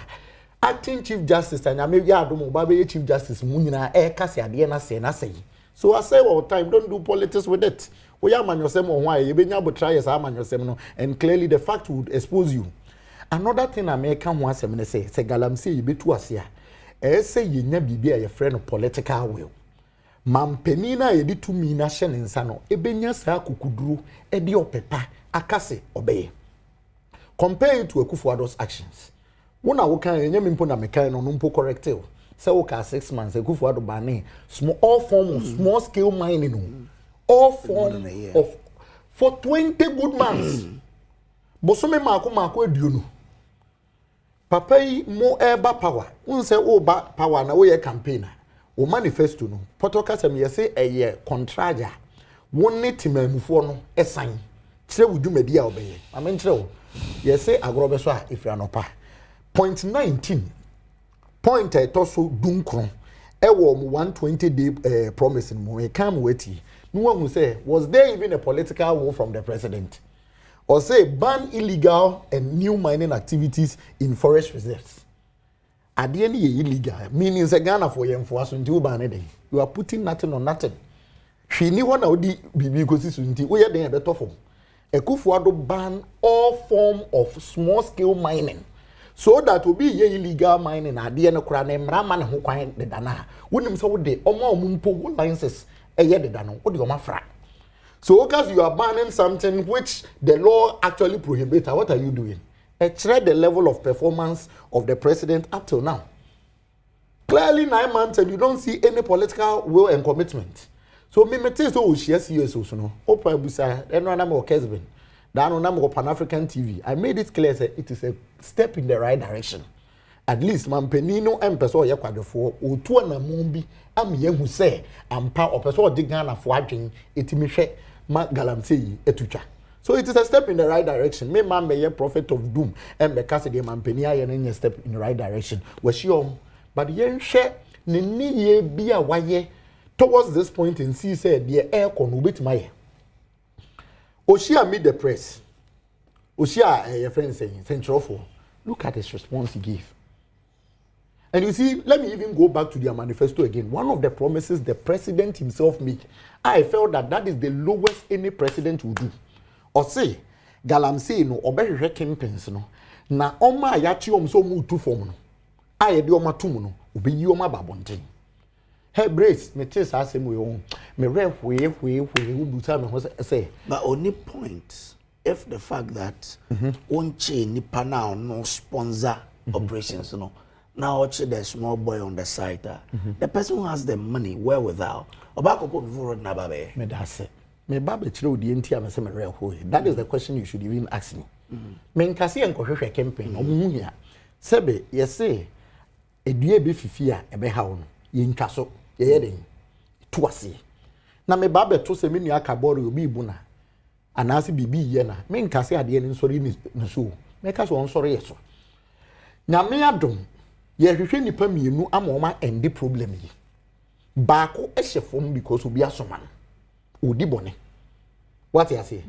[SPEAKER 3] acting chief justice and maybe Adom Babe chief justice mu nyina kase ade na say. So I say all time, don't do politics with it. We are manyosem on why you been able to try as manyosem no, and clearly the fact would expose you. Another thing I make come once a say Galamsey you be too asia. Say you never be a friend of political will. Mampenina ye di to me na shen insano. Ebenya sa kukudru edi opepa akase obey. Compare it to Ekufuado's actions. Wona wokan yenye mimpo na mekan no mpo corrective. So okay, 6 months Ekufuado bani all form of small scale mining all form of for 20 good months bosome mako eduonu papa yi mo eba power unse oba power na we campaigner o manifesto no potoka sem yese eye contraja wonni timamufo no esan kire wudumadi a obeye amenkire wo yese agrobeso a ifranopa point 19 point so dunkron ewo 120 day promise mo e come weti no one who say was there even a political will from the president or say ban illegal and new mining activities in forest reserves ade any illegal meaning say Ghana for yemfo aso nti ban dey you are putting nothing on nothing hwe ni ho na odi bibi kosi so nti wo ye den e beto fom Ekufuado ban all form of small scale mining so that will be illegal mining at the end of Kran Raman who quiet the Dana. Wouldn't so would they Mumpo licenses a year the Dano, what do you offer? So because you are banning something which the law actually prohibits, what are you doing? Extract the level of performance of the president up till now. Clearly 9 months and you don't see any political will and commitment. So me say so CSO no. Opa busa eno na me Kesben. That na me Pan-African TV. I made it clear say it is a step in the right direction. At least man penino empeso ye kwadefo otu na mumbi am ye hu say ampa opeso digana fo adwen etimi hwe ma Galamsey etutwa. So it is a step in the right direction. Me man be a prophet of doom and be cast the man penia ye na step in the right direction. We sure but yen hwe ne ni ye bia waye towards this point in see said the air con wait my Oshia meet the press. Oshia your friend saying Central for look at his response he gave. And you see, let me even go back to their manifesto again. One of the promises the president himself made, I felt that is the lowest any president would do. Or say, Galamsey no obey recompense no. Na oma yachi so mu tu form no. I do oma tumu no. Ubi yoma babonte. Hey brace, me tell us we own. Me ref we buta me say.
[SPEAKER 1] But only point if the fact that one chain nipa now no sponsor operations no. Now watch the small boy on the side. The person who has the money wherewithal. Obako ko before na babe.
[SPEAKER 3] Me da say. Me babe chiro di enti am say me real ho. That is the question you should even ask me. Me nkase enkohwehwe campaign omo hia. Sebe ye say edue be fifi a ebe ha wo no. Ye ntwa so ye den. To ase. Na me babe to se me nua kabore obi ibu na. Anase bibi ye na. Me nkase ade ni nsori ni so. Me ka so onsori ye so. Nyame adom ye hwehwe nipa mienu amoma end problem yi baako ehyefom because obi asoma no odi bone what you say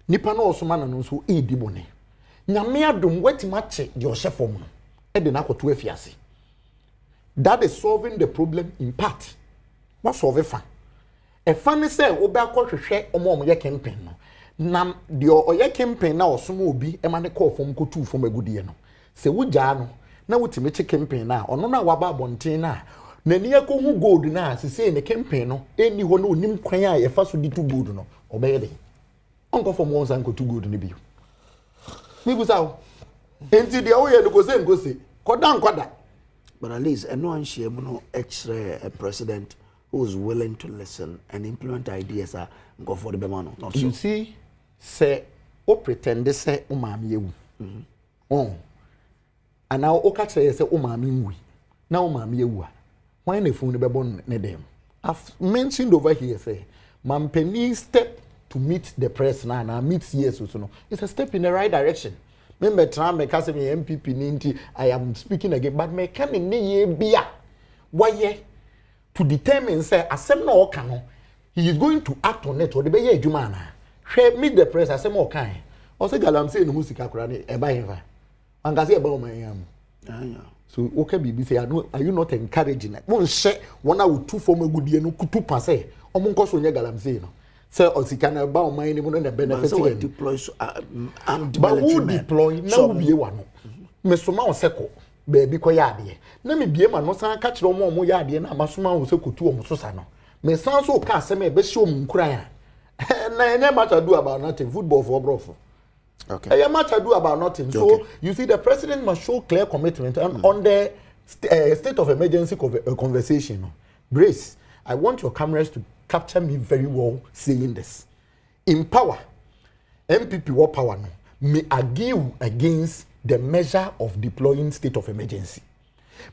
[SPEAKER 3] nipa na osoma no nso edi bone nyame adom wetima che de ohyefom no e de na akoto afiase that is solving the problem in part what solve fa e fa ne say obi akohwehwe omo ye campaign no na de oye campaign na osoma obi e ma ne call fom ko tu fom agudie no se wugya no na wutime che campaign na ono na waba abonten na nani akohu gold na sese ne campaign no eni ho no onim kwan a ye fa so di tu gold no obeye de onko fom won san ko tu gold ne bi mi bu saw enti de wo ye no ko se ngosi koda
[SPEAKER 1] but at least eno anhye mu no a president who is willing to listen and implement ideas are go for the bema no
[SPEAKER 3] you see say o pretend say o maame yewu and now oka say o maame nwi na o maame yewu a why na phone be bon ne dem I've mentioned over here say mampeni step to meet the press na meet CSO so no it's a step in the right direction remember tram me kase me MPP ninti I am speaking again but me can ne ye bia why to determine say asem na oka no he is going to act on it or the be ye adwuma na hwe meet the press asem oka o say Galamsey no musika kura ne e ba yin Angasi about my so okay bibi say are you not encouraging it won share one out two form agudie no kutu pase omo nko so nye Galamsey no say osika na ba o man ni mo na benefit
[SPEAKER 1] we deploy so and
[SPEAKER 3] but who deploy na wo bie wa no me so ma o seko baby ko ya ade na me bie ma no san ka kire omo ya ade na masoma o se kutu omo so sa no me san so ka se me be shi omo nkuran a na enye matter do about nothing football for brofo. Okay. Much ado about nothing. So you see, the president must show clear commitment on the state of emergency conversation. Brace, I want your cameras to capture me very well saying this. In power, MPP what power no, may argue against the measure of deploying state of emergency.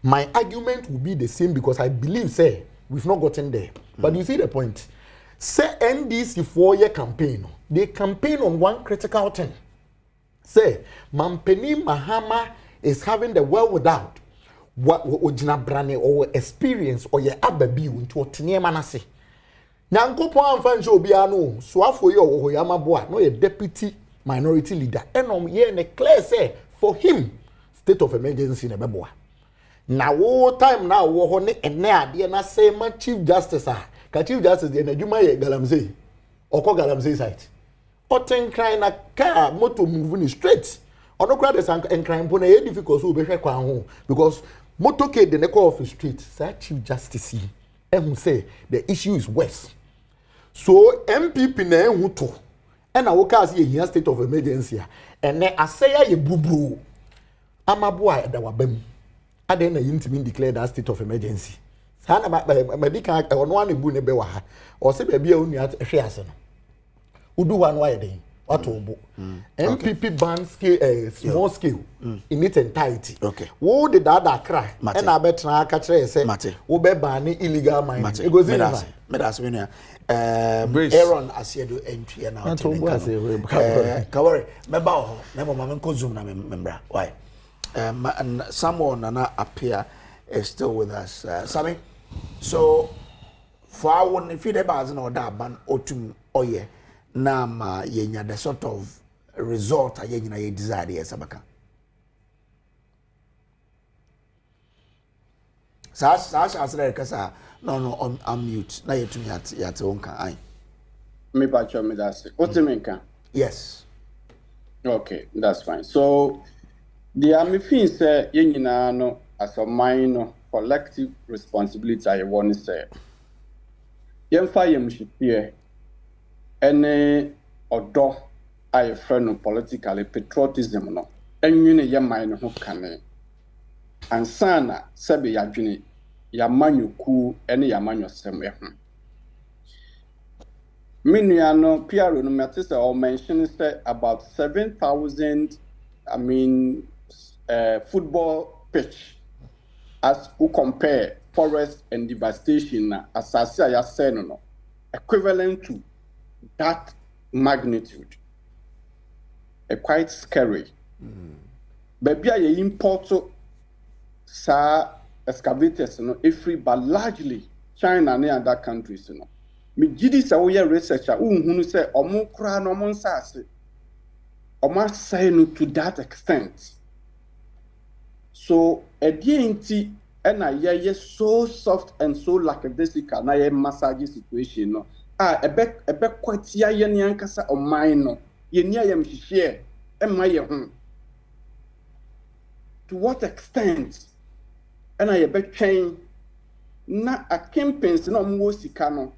[SPEAKER 3] My argument will be the same because I believe, say, we've not gotten there. But you see the point. Say NDC 4-year campaign, they campaign on one critical thing. Say, Mampeni Mahama is having the wherewithal, what ojina brane or experience or ye ababi into otine manase. Nyankopo amfanjo obiano, so afo ye o yama boa, no a deputy minority leader. Enom ye ne clear say for him state of emergency ne beboa. Na wo time na wo ho ne ene ade na say ma chief justice ka chief justice de na dwuma ye Galamsey. Oko Galamsey site. Oten cry na car motor moving straight ono kra de san enkran po na e difficult so be hwe kwa ho because motorcade the call of the street say chief justice ehun say the issue is worse so MPP na ehun to e na wo ka say here state of emergency ene asaya ye bubru amabo a da wabam ade na yintimi declare that state of emergency sana medical ono wan ebu ne be wa ha o se ba bia onu ahwe ase no udu wan wa ye den wato obo MPP ban scale small scale in its entirety wo de da cry e na betra aka kire say wo be ban illegal mining e go zina
[SPEAKER 1] medas we no Aaron asiedo entry na kawari meba ho na mama menko zoom na membra why someone na appear is still with us Sammy so for our if you dey na oda ban otum oye na ma yenya the sort of result ayenya ye desire yes abaka sa asere kasa no I'm mute na yetumi yate wonka ai
[SPEAKER 10] me bacho me that's otimenka
[SPEAKER 1] yes
[SPEAKER 10] okay that's fine so the army fin say yenyina no as a minor collective responsibility I want to say yemfa yemhipie ene odo I friend no politically patriotism no enwene ye man ho kane ansana sebe yadwene yamanyoku ene yamanyosem ehun Minuano Piero no matter or mention say about 7,000 football pitch as who compare forest and devastation as I say no equivalent to that magnitude. Quite scary. Baby, I import sa excavators no free, but largely China and other countries no. Me gidi sa we researcher unhunu say omo kra no omo nsase omo say no to that extent. So edienti na ye so soft and so lackadaisical na ye massage situation no ebe kwatia ye ne ankasa oman no ye ni ayam hihie e ma ye ho to what extent na ye be twen na akempens na omo sika no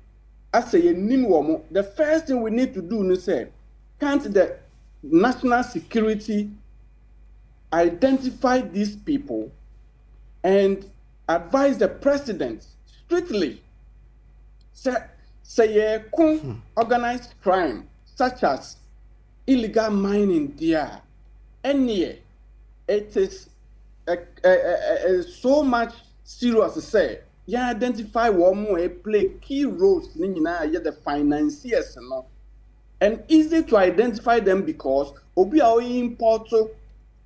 [SPEAKER 10] as a nim the first thing we need to do is say can't the national security identify these people and advise the president strictly say organized crime such as illegal mining there any it is so much serious to say yeah identify one more play key roles in the financiers no and easy to identify them because obi a import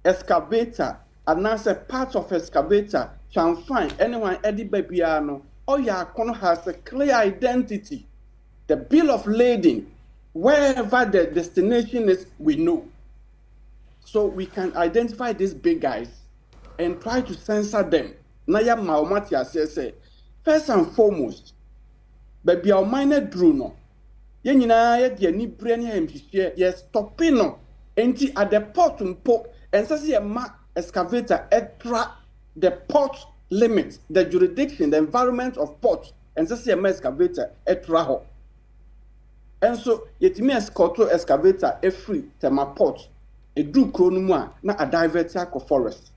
[SPEAKER 10] excavator and as a part of excavator can find anyone Eddie Babiano or Yakono has a clear identity. The bill of lading, wherever the destination is, we know. So we can identify these big guys and try to censor them. Naya Maomatia says, first and foremost, baby our minor drew no. Yenina ye ni brenya hemhihie yes stopino enti at the port mpo and says ye ma excavator extra the port limit, the jurisdiction, the environment of port, and says ye ma excavator extra ho. And so yet me escorto excavator e free tema port e do kronumwa na a divertiaco forest.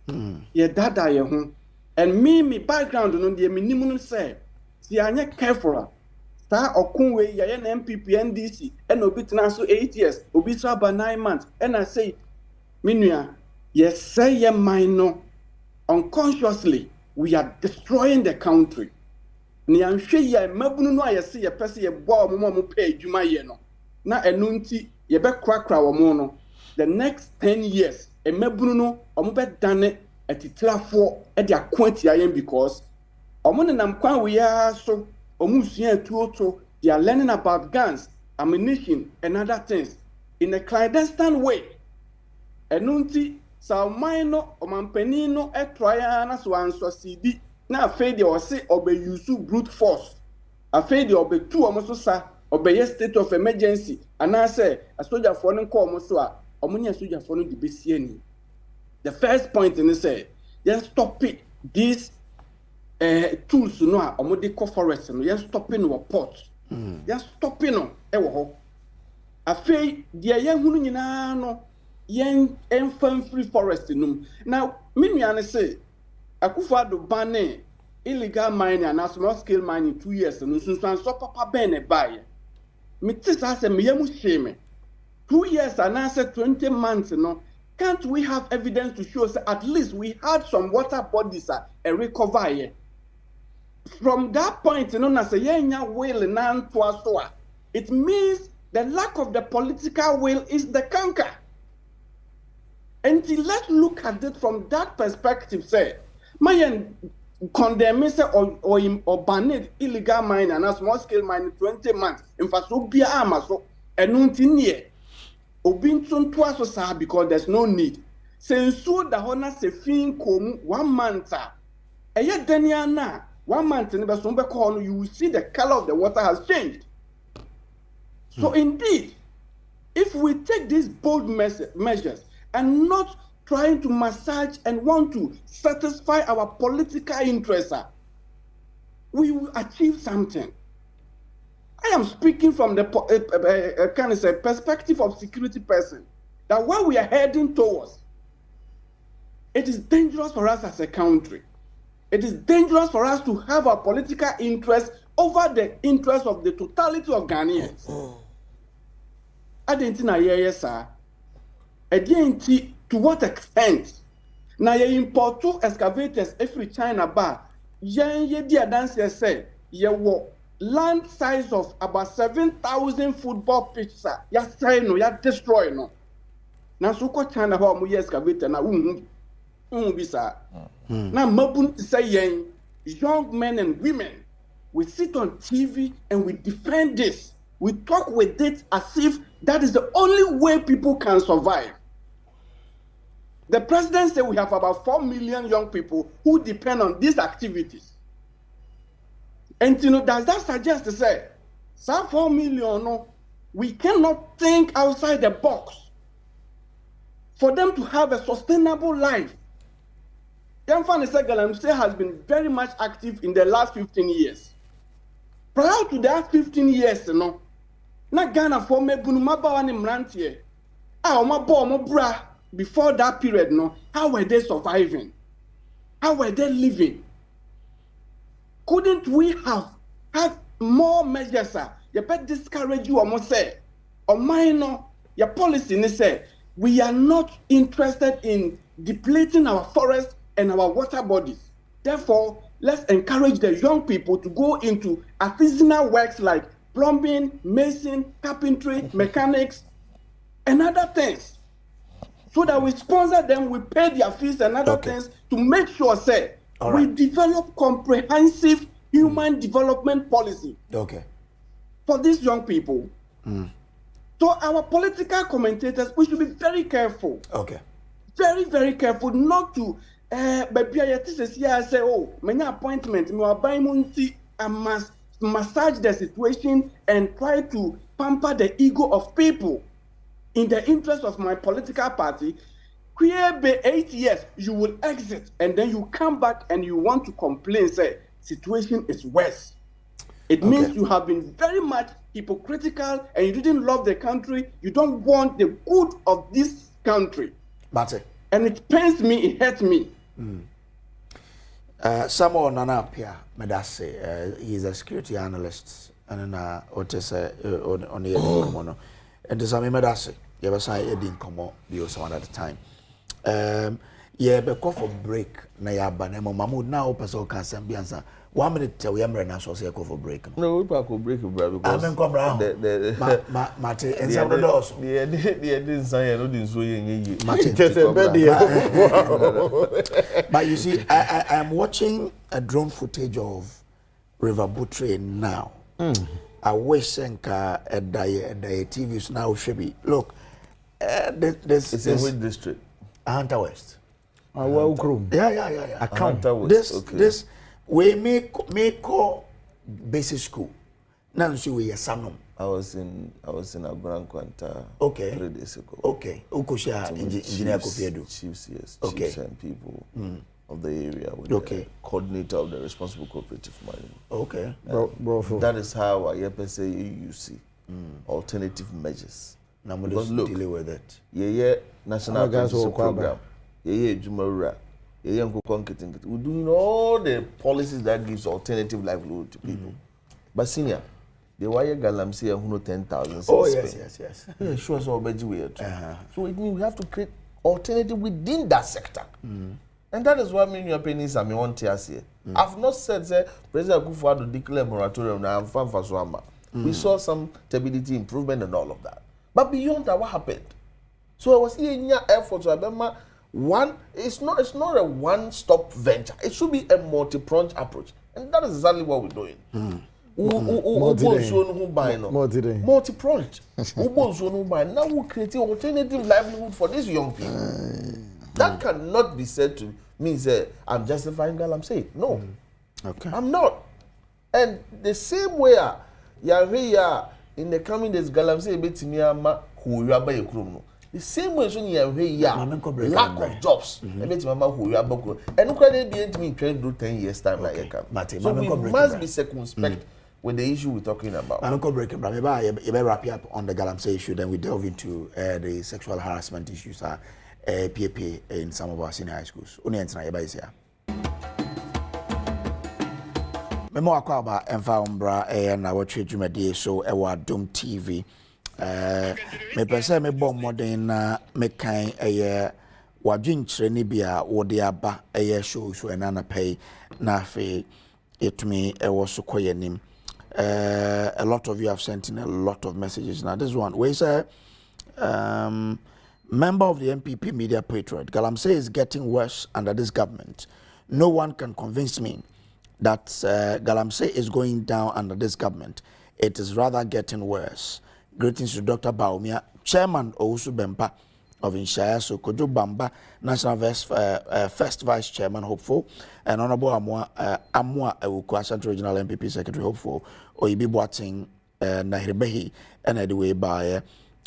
[SPEAKER 10] Ye dada ye ho. And me background no de me nimu say si anya careful ta okunwe ya na MPP NDC and obi tena so 8 years obi so about 9 months and I say minua yes say ye minor unconsciously we are destroying the country ni anhwe ya mabunu no ayese ye pese ye bo mo pay adwuma ye no na enu nti ye be krakra wo mo no the next 10 years e mabunu no omo be dane atitrafo e de akwanti ayen because omo ne nam kwan we ya so they are learning about guns, ammunition, and other things in a clandestine way. Enunti sa minor or mampenino e triana so answer CD na afedi or say obe use brute force. Afedi obe two almost sa obe state of emergency and I say a soldier for no call almost a omunia soldier for no the BCN. The first point in say, just stop it. These tools, you know, omodiko forest, just stopping our ports. Just stopping no. Ewo. Afei, the young hunu no, young free forest num. Now, me say, Akufo-Addo ban illegal mining and small scale mining 2 years and so papa ben buy. Me tis as a me shame. 2 years and answer 20 months, no. Can't we have evidence to show that at least we had some water bodies a recover here? From that point, you know, as a young will and it means the lack of the political will is the canker. And let's look at it from that perspective. Say, my condemn or ban illegal mining and small scale mining 20 months. In fact, so be so and nothing Obinton twice so because there's no need. Since so the honor se fin come 1 month. A year Daniana 1 month in the corner, you will see the color of the water has changed. So indeed, if we take these bold measures and not trying to massage and want to satisfy our political interests, we will achieve something. I am speaking from the kind of perspective of security person, that what we are heading towards, it is dangerous for us as a country. It is dangerous for us to have our political interests over the interests of the totality of Ghanaians. I didn't know, yes, sir. Again, to what extent? Now, you import 2 excavators every China bar. Ye dance say, ye walk. Land size of about 7,000 football pitches, ya say no, ya destroy no. Now so ko China how mu excavator na bisa. Now mabun say young men and women, we sit on TV and we defend this. We talk with it as if that is the only way people can survive. The president said we have about 4 million young people who depend on these activities. And you know, does that suggest to say, 4 million, no, we cannot think outside the box for them to have a sustainable life? Galamsey has been very much active in the last 15 years. Prior to that 15 years, you know, na Ghana for me bunumaba wani mrantie. Before that period, no, how were they surviving? How were they living? Couldn't we have had more measures? You better discourage you almost say, or minor, your policy say, we are not interested in depleting our forests and our water bodies. Therefore, let's encourage the young people to go into artisanal works like plumbing, mason, carpentry, mechanics, and other things. So that we sponsor them, we pay their fees and other things to make sure, say, we develop comprehensive human development policy for these young people. So our political commentators, we should be very careful. Very, very careful not to say, oh, many appointments, I must massage the situation and try to pamper the ego of people in the interest of my political party. Queer be 8 years, you will exit, and then you come back and you want to complain, say, situation is worse. It means you have been very much hypocritical and you didn't love the country. You don't want the good of this country. And it pains me, it hurts me.
[SPEAKER 1] Samuel Nana Pia Medase, he is a security analyst and on the Edin and the Sami Medase, you ever say Edin Komo, the one at the time. Yeah, but go for break. Na ya banemo Mahmoud now person can send answer. 1 minute we am na so say go for break.
[SPEAKER 2] No, we go break because
[SPEAKER 1] I'm come round. Mate and some of those.
[SPEAKER 2] The didn't say no din so yen
[SPEAKER 1] But you see, I am watching a drone footage of River Butre now. I wish Senka at the TVs now should be. Look, this
[SPEAKER 2] it's in which district?
[SPEAKER 1] Hunter West.
[SPEAKER 2] Yeah.
[SPEAKER 1] Account
[SPEAKER 2] West.
[SPEAKER 1] This we make call basic school. Now see we Sanum
[SPEAKER 2] I was in Agran Quanta 3 days ago.
[SPEAKER 1] Okay. Ukosha engineer Kofiedu.
[SPEAKER 2] Chiefs, yes.
[SPEAKER 1] Okay.
[SPEAKER 2] Chiefs and people of the area with the coordinator of the responsible cooperative mining.
[SPEAKER 1] Okay.
[SPEAKER 2] That is how I say you see alternative measures.
[SPEAKER 1] Because look, dealing with it.
[SPEAKER 2] Yeah, national apprenticeship program. Yeah, Jumarura. Yeah, we're doing all the policies that gives alternative livelihood to people. But senior, the wire Galamsey who 10,000.
[SPEAKER 1] Oh yes.
[SPEAKER 2] Yeah, sure. So so it means we have to create alternative within that sector. And that is why your pennies are me on tears here. I've not said President Akufo-Addo declare moratorium now. We saw some stability improvement and all of that. But beyond that, what happened? So it was in your effort to remember it's not a one-stop venture. It should be a multi-pronged approach. And that is exactly what we're doing. Multi-pronged. Now we're creating alternative livelihood for these young people. That cannot be said to me, I'm justifying Galamsey. No.
[SPEAKER 1] Okay.
[SPEAKER 2] I'm not. And the same way in the coming days, Galamsey betimiyama huyaba yekrum. The same way so lack of jobs. Betimiyama huyaba krum. And look at it being to me trying to do 10 years time like that. So we must be circumspect with the issue we're talking about.
[SPEAKER 1] I'm going to break it. Wrap up on the Galamsey issue, then we delve into the sexual harassment issues. PAP in some of our senior high schools. Only answer na yeba Memo akwaba emfa umbra Nnawotwe dwumadi so ewa Adom TV. Me pese me bom modern na me kan wadwinkyere ni bia wode aba show so enana pay na fe etumi ewo so koyenim. A lot of you have sent in a lot of messages. Now this one we say member of the MPP media patriot, Galamsey is getting worse under this government. No one can convince me that Galamsey is going down under this government. It is rather getting worse. Greetings to Dr. Baumia, Chairman Owusu Bempa of Inshaya, so Kojo Bamba, National First Vice Chairman, hopeful, and Honorable Amwa Ewukwa, Central Regional MPP Secretary, hopeful, Oyibi Boating, Nahiribehi, and anyway by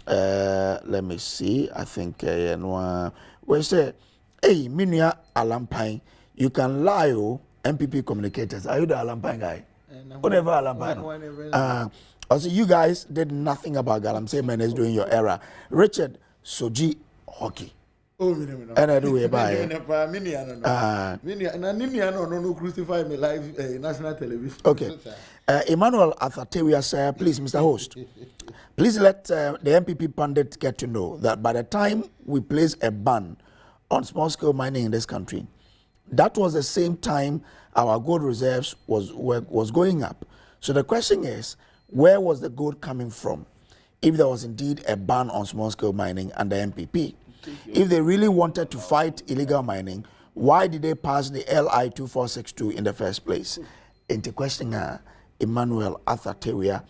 [SPEAKER 1] let me see. I think we say, hey, Minia Alampine, you can lie, MPP communicators. Are you the Alampine guy? Whatever Alampine. Also, you guys did nothing about Galamsey Menace during your era. Richard Soji Hockey.
[SPEAKER 3] Oh,
[SPEAKER 1] and I do it by
[SPEAKER 3] no crucify me live national television.
[SPEAKER 1] Okay. Emmanuel Athatewia said, please, Mr. Host, please let the MPP pundit get to know that by the time we place a ban on small-scale mining in this country, that was the same time our gold reserves was going up. So the question is, where was the gold coming from if there was indeed a ban on small-scale mining under MPP? If they really wanted to fight illegal mining, why did they pass the LI 2462 in the first place? Into question Emmanuel Athatewia,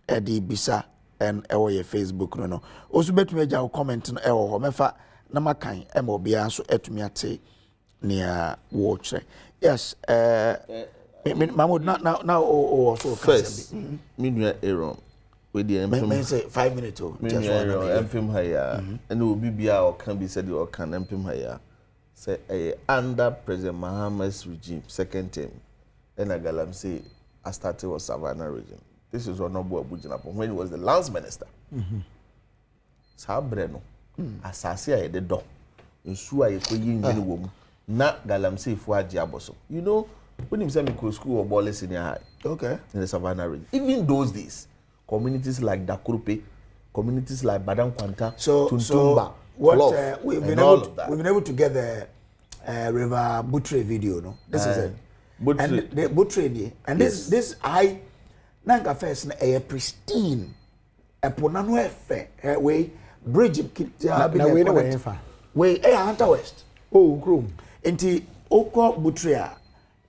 [SPEAKER 1] Eddie Bisa, and your Facebook. No. Also, bet me a comment on our homefa, Namakan, Mobia, so etumiate near watch. Yes, Mahmoud, now, also
[SPEAKER 2] first, Midway Aaron. With the
[SPEAKER 1] MP, say 5 minutes or just one
[SPEAKER 2] MP higher, and it will be or can be said or can MP higher. Say under President Mahama's regime, second term, and a Galamsey, I started with Savannah region. This is Honorable Abujana when he was the lands minister. Sabreno, Assassia the door, in Sua, you could yin woman, not Galamsey for Diaboso. You know, when him send me to school or ball in your high, okay, in the Savannah region. Even those days. Communities like Dakurupe, communities like Badam Kwanta, Tuntumba,
[SPEAKER 1] what we've been able to get the River Butre video, no? This is it. And the Butre, and yes. this I Nanga first a pristine a ponano efe way bridge way Hunter West.
[SPEAKER 3] Oh, Chrome.
[SPEAKER 1] Enti Oko Butre,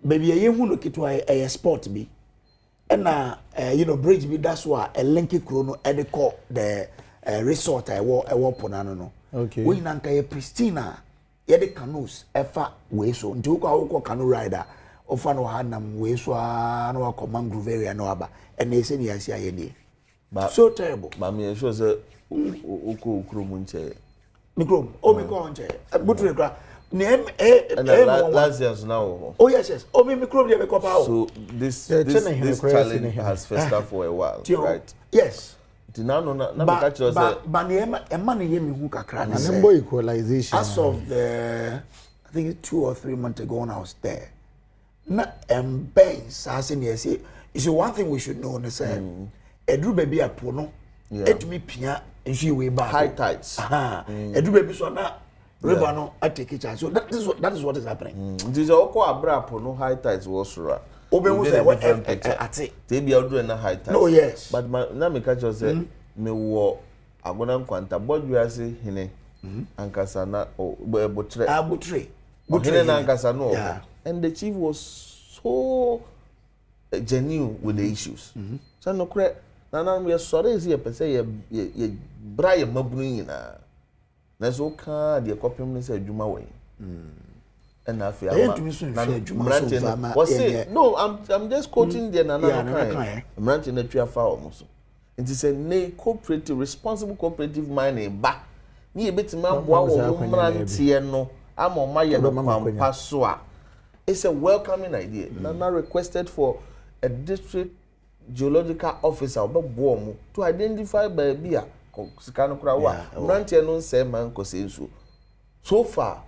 [SPEAKER 1] baby a yehu no kitwa a sport be. And bridge be that's why a linky chrono edico the resort I wore ponano no.
[SPEAKER 3] Okay.
[SPEAKER 1] We nanka ye pristina ye de canoes efa we so nti uko canoe rider ofa no hanam we so no mangrove area no aba and they say yes ya ye So terrible.
[SPEAKER 2] But me sure say uko munche.
[SPEAKER 1] Mikrom, munche. Butre gra.
[SPEAKER 2] Last year's now.
[SPEAKER 1] Oh yes. Oh mikrom dey make up.
[SPEAKER 2] So this challenge has festered for a while, right?
[SPEAKER 1] Yes.
[SPEAKER 2] But
[SPEAKER 3] equalization.
[SPEAKER 1] As of the, I think 2 or 3 months ago when I was there, Benz has in here say, it's one thing we should know. Say, Edu baby a pono, me pia, and she way back
[SPEAKER 2] high tides.
[SPEAKER 1] Edu baby so na river no I take it. So that is what is happening.
[SPEAKER 2] This is all abra pono high tides was right.
[SPEAKER 1] Obe was there what at it.
[SPEAKER 2] They be out doing a high tides.
[SPEAKER 1] No, yes.
[SPEAKER 2] But now me catch us say me wo agona kwanta bod you say hine ankasa na botre hine na ankasa no. And the chief was so genuine with the issues. So no correct na we sorry is here per se ye bra ye mabunu nyina na so ka de kopem ne say adwuma wen and I feel no, I'm just quoting the Nana Branch in the Tria Farm. It is a cooperative, responsible cooperative mining back. Me a bit man, no, I'm on my passoa. It's a welcoming idea. Nana requested for a district geological officer to identify by beer. Branch no say man so far.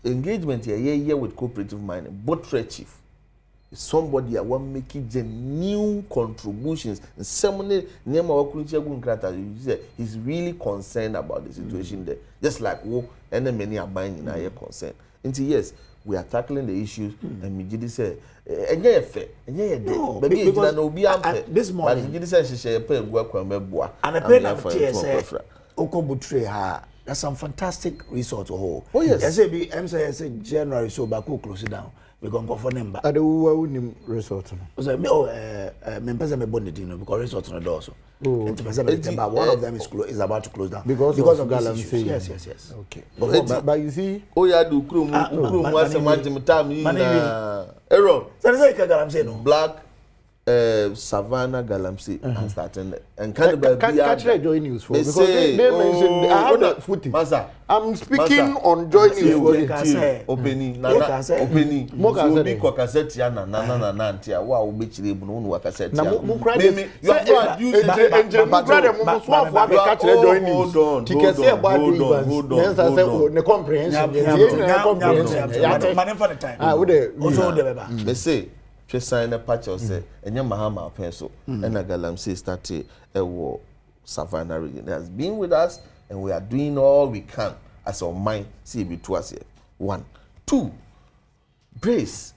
[SPEAKER 2] Engagement here with cooperative mining, both chief is somebody that want making genuine contributions. And someone he's really concerned about the situation there. Just like and many are buying in our concern. And yes, we are tackling the issues and we did say and
[SPEAKER 1] this morning
[SPEAKER 2] and
[SPEAKER 1] that's some fantastic resource. Oh
[SPEAKER 2] yes.
[SPEAKER 1] I say January so back close it down. We going go for number.
[SPEAKER 3] I do resort.
[SPEAKER 1] So me person me bond it because resort on the door so. One of them is about to close down
[SPEAKER 3] because of Galamsey.
[SPEAKER 1] Yes.
[SPEAKER 3] Okay. But you see,
[SPEAKER 2] do krum was a man time error.
[SPEAKER 1] So say Galamsey no.
[SPEAKER 2] Black Savannah Galamsey and starting and can
[SPEAKER 3] catch Joy News for because they mentioned I have the footage. I'm speaking on Joy News for
[SPEAKER 2] opening so big cassette na ntia wa obechire bu no wa cassette
[SPEAKER 3] na mu cry you have used mu cry dem mu so afọ am catch Joy News ticket say about events then say ne comprehension
[SPEAKER 1] man for the time
[SPEAKER 3] we dey
[SPEAKER 1] also the baba
[SPEAKER 2] me say twe sign a patch or say enya Mahama pencil and Galamsey started Savannah region. It has been with us and we are doing all we can as our mind see be to us here. 1 2 brace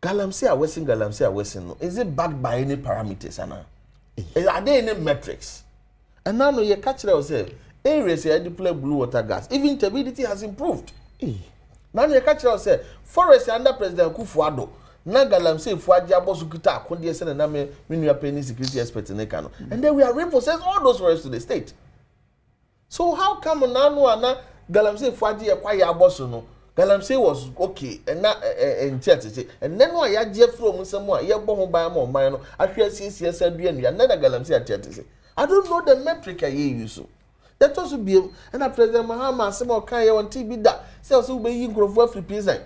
[SPEAKER 2] Galamsey are Western. Is it backed by any parameters ana? Are there any metrics? And now you catch it say areas here deploy blue water gas. Even turbidity has improved. Now you catch it say forest under President Kufuor na Galamsey fuaji abosu kita akonde se na me nua penny security expert ne ka no and then we are repossess all those forests to the state. So how come now na Galamsey fuaji e kwa ya abosu no Galamsey was okay and na entiate and then why ya je from nsemo a ye bo ho ban ma man no ahwe CSO adua na Galamsey atiate. I don't know the metric I use. That also be and President Mahama asemo kan ye won TB da say also be yi grofo free prison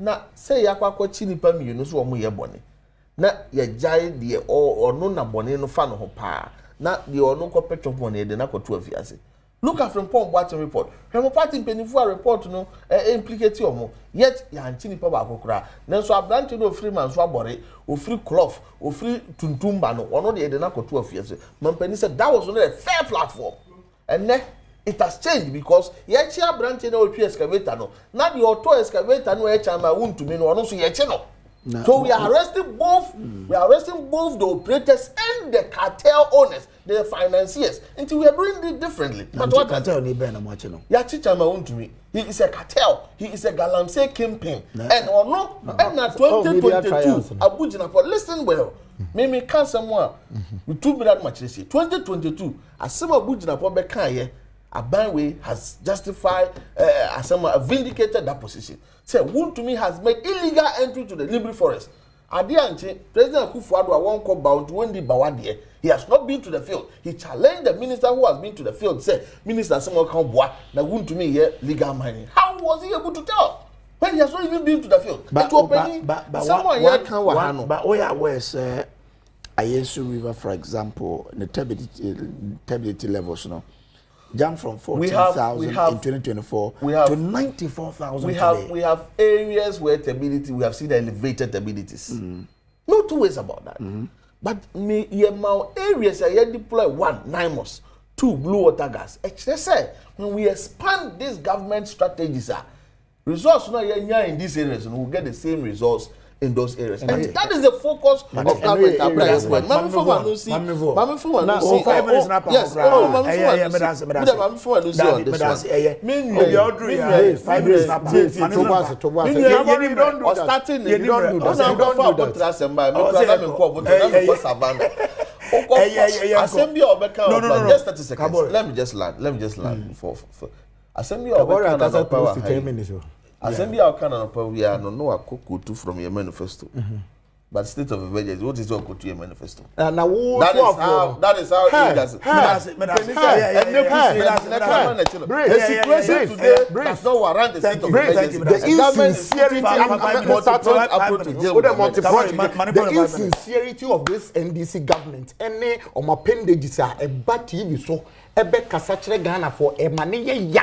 [SPEAKER 2] na say yakwa chi nipa mienu so omo ye bone na ye jai de ono na bone no fa no ho pa na de ono ko petro bone de na koto afiase. Look at from Pom Watching report. From party penifu report no implicate omo yet ya chi nipa ba kokora na so abrante no free man so abore o free cloth o free tuntumba no ono de na koto afiase. Mampani said that was not a fair platform and then it has changed because yechia branch na otwe excavator no na the auto excavator no echa ma won to me no so yeche no. So we are arresting both the operators and the cartel owners, the financiers. Until we are doing it differently. But what
[SPEAKER 1] cartel ni be na mo ache no.
[SPEAKER 2] Yachicha ma won to me. He is a cartel. He is a Galamsey kingpin. And or no and na 2022 Abuja for listen well. Me can someone with 2 billion much say 2022 asema Abuja for be kan ye Abanwe has justified, vindicated that position. Say, Woon to me has made illegal entry to the Liberty Forest. Adianche, President Akufo-Addo won't come bound when the Bawade. He has not been to the field. He challenged the minister who has been to the field. Said, Minister Samuel Kamboa, now going to me here legal mining. How was he able to tell when he has not even been to the field?
[SPEAKER 1] But
[SPEAKER 2] someone here can work.
[SPEAKER 1] But we are where Ayesu River, for example, the turbidity levels, you know, jumped from 14,000 in 2024 to 94,000 today.
[SPEAKER 2] We have areas where turbidity, we have seen elevated turbidities. No two ways about that. But areas are deploy 1, NIMOS, 2, blue water gas. When we expand these government strategies, results not in these areas, and we'll get the same results in those areas. And that is the focus of government. Just 30 seconds. Let me just land for Assembly of Assembly of Canada, we are no a cocoa from your manifesto. But state of emergency, what is your cocoa to your manifesto? That is how it does.
[SPEAKER 3] The insincerity of this NDC government, any of my appendages are a bad TV so a better Kasachre Ghana for a money.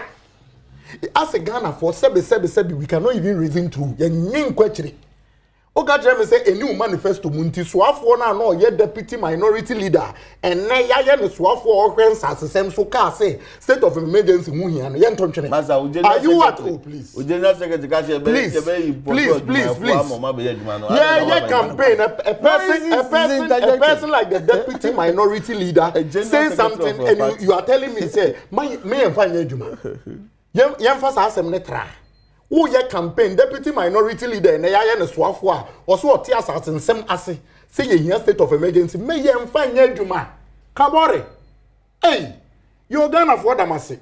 [SPEAKER 3] As a Ghana for sebi, we cannot even reason to. Ye ning kwechiri. Oga Jeremy say a new manifesto munti swafo na no ye deputy minority leader and na ya ne swafo okwen sasem so ka say state of emergency mu hia no ye ntontwene. Are you at all, please?
[SPEAKER 2] General Secretary ka say
[SPEAKER 3] please. Yeah, campaign a person like the deputy minority leader say something and you are telling me say me enfanye adwuma. Yem fast asem ne tra. Wo ye campaign deputy minority leader na ya ne soafo a oso oti asasensem ase say ye hia state of emergency me yem fanya adwuma. Kabore. Hey, you Ghana for damase.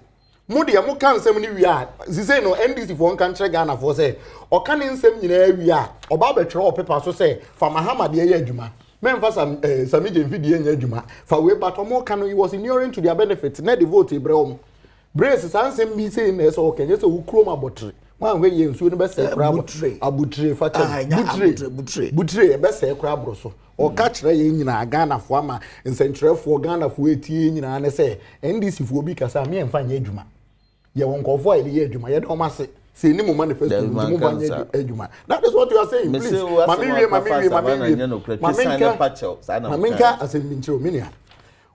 [SPEAKER 3] Mo de mo kan nsem ni wi a say no NDC for kan kire Ghana for say o kan nsem nyina wi a oba be twere o paper so say fa Mahama de ye adwuma. Men for some Samije mfidi enya adwuma. Fa we but o mo kan he was ignorant to their benefits. Na the vote ebrehom. Brace sansem mi say na so kenye so ukroma botre. Wan we ye nsuo no be se kra abutre fa butre be se kra bro so o ka kire ye nyina Ghana fo ama nsentrefo Ghana fo etie nyina na se NDC fo bi kasa me emfa nya adwuma ye won kofo ye ye adwuma ye do ma se ni mo manifesto mo ba nya adwuma. That is what you are saying. Please mamenka asemintro minia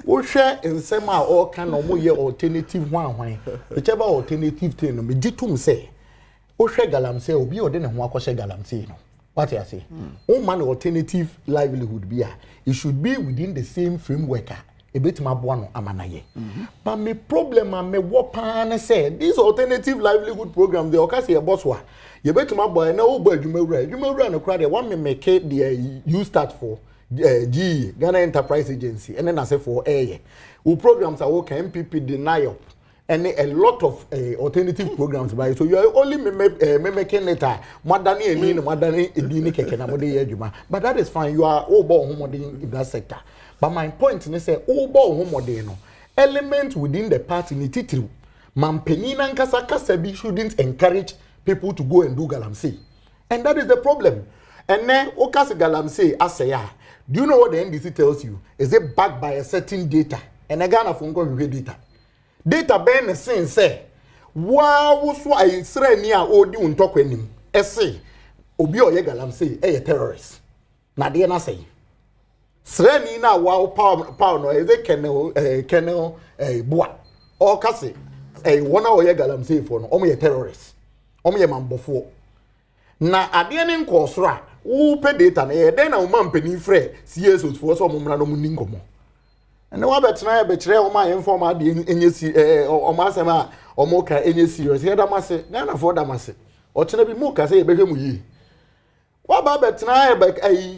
[SPEAKER 3] wo hwe nsem a o ka no mo ye alternative hwan whichever alternative thing no me gitum say o hwe Galamsey obi o de ne ho akose Galamsey no what you say o man alternative livelihood bia it should be within the same framework e betima boa no amanaye but me problem am me wo pan say these alternative livelihood programs they okase e boss wa ye betima boa na o bo adwumawura no kra de one me make the you start for Ghana Enterprise Agency and then I say for who programs are working MPP denial and a lot of alternative programs by so you are only making it madani edini keke na mode adwuma but that is fine you are over home in that sector but my point is say over home no element within the party ni titru mampeni na nkasa kasa bi shouldn't encourage people to go and do Galamsey and that is the problem and then okase Galamsey asaya. Do you know what the NDC tells you? Is it backed by a certain data? And again, I forgot to read data. Data ben say, wow, so I say near old you talk with him. Say, Obi or Galamsey, a terrorist. Na the na say. Sreni na wow power no is a kennel boa. Or Cassie, a one or Galamsey for no, only a terrorist. Only a man before. Na adianin kosra. Who pay data na then na man peni frɛ CSO for so mo mra no munin komo and wa betra betre o ma informa de enyesi o ma asema o mo ka enyesi serious he da mase na for da mase o chena bi mo ka say ebehwe mu yi wa ba betra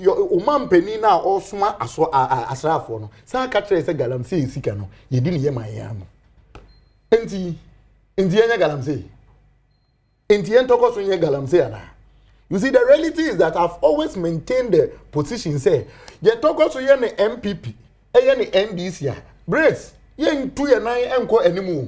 [SPEAKER 3] o man peni na o soma aso asrafo no sa ka kire say Galamsey sika no ye di ne ye man ya mo enti enya Galamsey enti en toko so nye Galamsey ana
[SPEAKER 11] You see, the reality is that I've always maintained the position. Say, you talk also you the MPP, you the NDC. Brace, you 2 and 9 and anymore.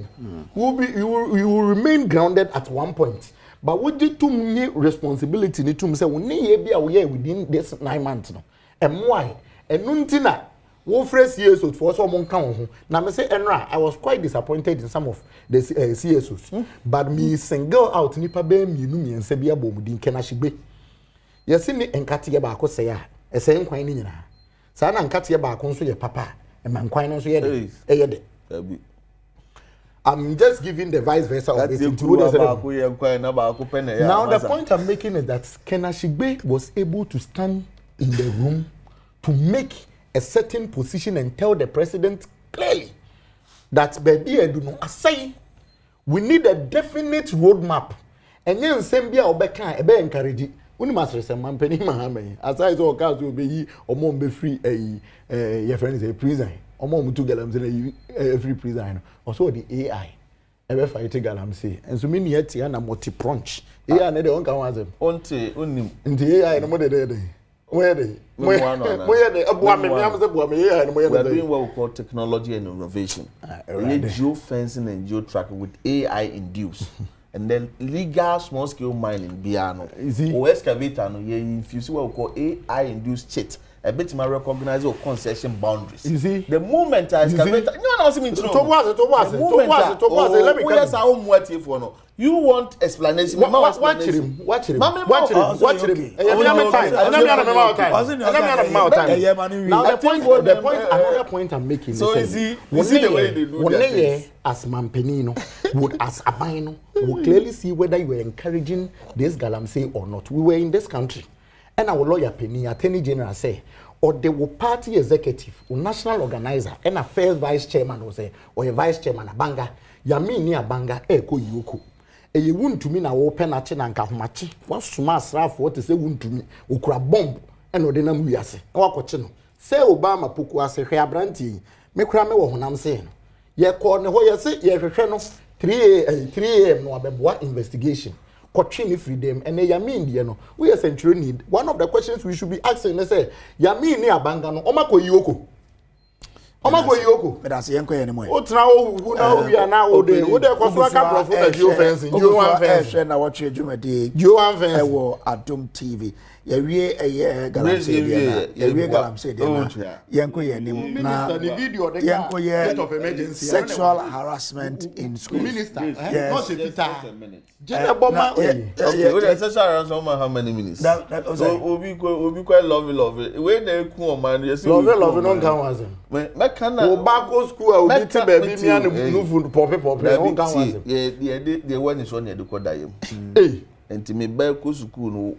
[SPEAKER 11] You will remain grounded at one point. But what did to me responsibility? Need to say we need be aware within this 9 months. No, and why? And nuntina. One phrase CSO for someone count. Now, I say, Enra, I was quite disappointed in some of the CSOs. But me single out nipa be me no me nsebia bom din kenashigbe. Yesi ni enkate ba ko se ya. Ese nkwan ni nyina. Sa na nkate ba ko nso ye papa. E man kwan no nso ye de. E ye de. I'm just giving the vice versa of it. Now the point I'm making is that Kenashigbe was able to stand in the room to make a certain position and tell the president clearly that baby I do not say we need a definite roadmap. And then Sembia Obeka ebe encourage uni master some man penny Mahama as I saw cars will be or mom be free your friend is a prison or mom to Galamsey free prison also the AI ever fight Galamsey and so many yet and a multi punch AI ne de on kan was them onti unim nti AI no mo de where they we are doing what we call technology and innovation. Geofencing and geotracking with AI induced. And then legal small scale mining biano. Or excavator no if you see what we call AI induced cheat. A bit my recognize or concession boundaries. You see, the moment I excavate, no one else means let me yes, I won't wait for no. You want explanation? Watch him. Now the point, another point I'm making. So you see the way they do that. As Mampenino would as Abino would clearly see whether you were encouraging this Galamsey or not. We were in this country. And our lawyer Penny, Attorney General say, or the party executive, or national organizer, and a first vice chairman or say, or a vice chairman, a banga, Yami ni a banga, eko yuku. E you wouldn't to me now open a chin and kahumachi. What's smash raf what is a wound to me, ukra bomb, and odinam wiase, or cochino. Say Obama Pukuase, Heabranti, me crame what I'm saying. Ye call no way, say, ye 3 a.m. no abeba investigation. Kochini freedom and yamin no we essentially need one of the questions we should be asking is say yamin ni abanga no omako yoko but as yenko anymore otra who now we are now o de koso aka profo na geofence Nnawotwe na watch adwumade Nnawotwe wo Adom TV yawie Galamsey na yawie Galamsey na yenko yenim na yenko ye sexual harassment in school minister not a sexual harassment how many minutes so obi quite lovely when they come man you see love no kan was o back school obi ti baby mi an no food pop no kan was the one is on the koda yam enti me back school no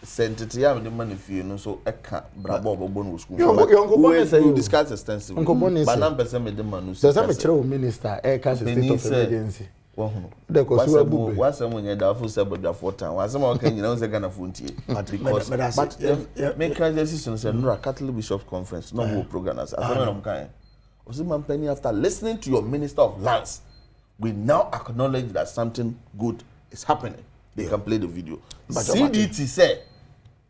[SPEAKER 11] sentity am the man fie no so eka brabo obo no school we discuss extensively but na person me the man no so say me chere minister eka state of emergency what's someone you have for several time? What's someone can you know the Ghana Funti? But make a decision, say no, Catholic Bishop Conference, no more programs. As I'm kind. Osman Penny, after listening to your Minister of Lands, we now acknowledge that something good is happening. They can play the video. CDT said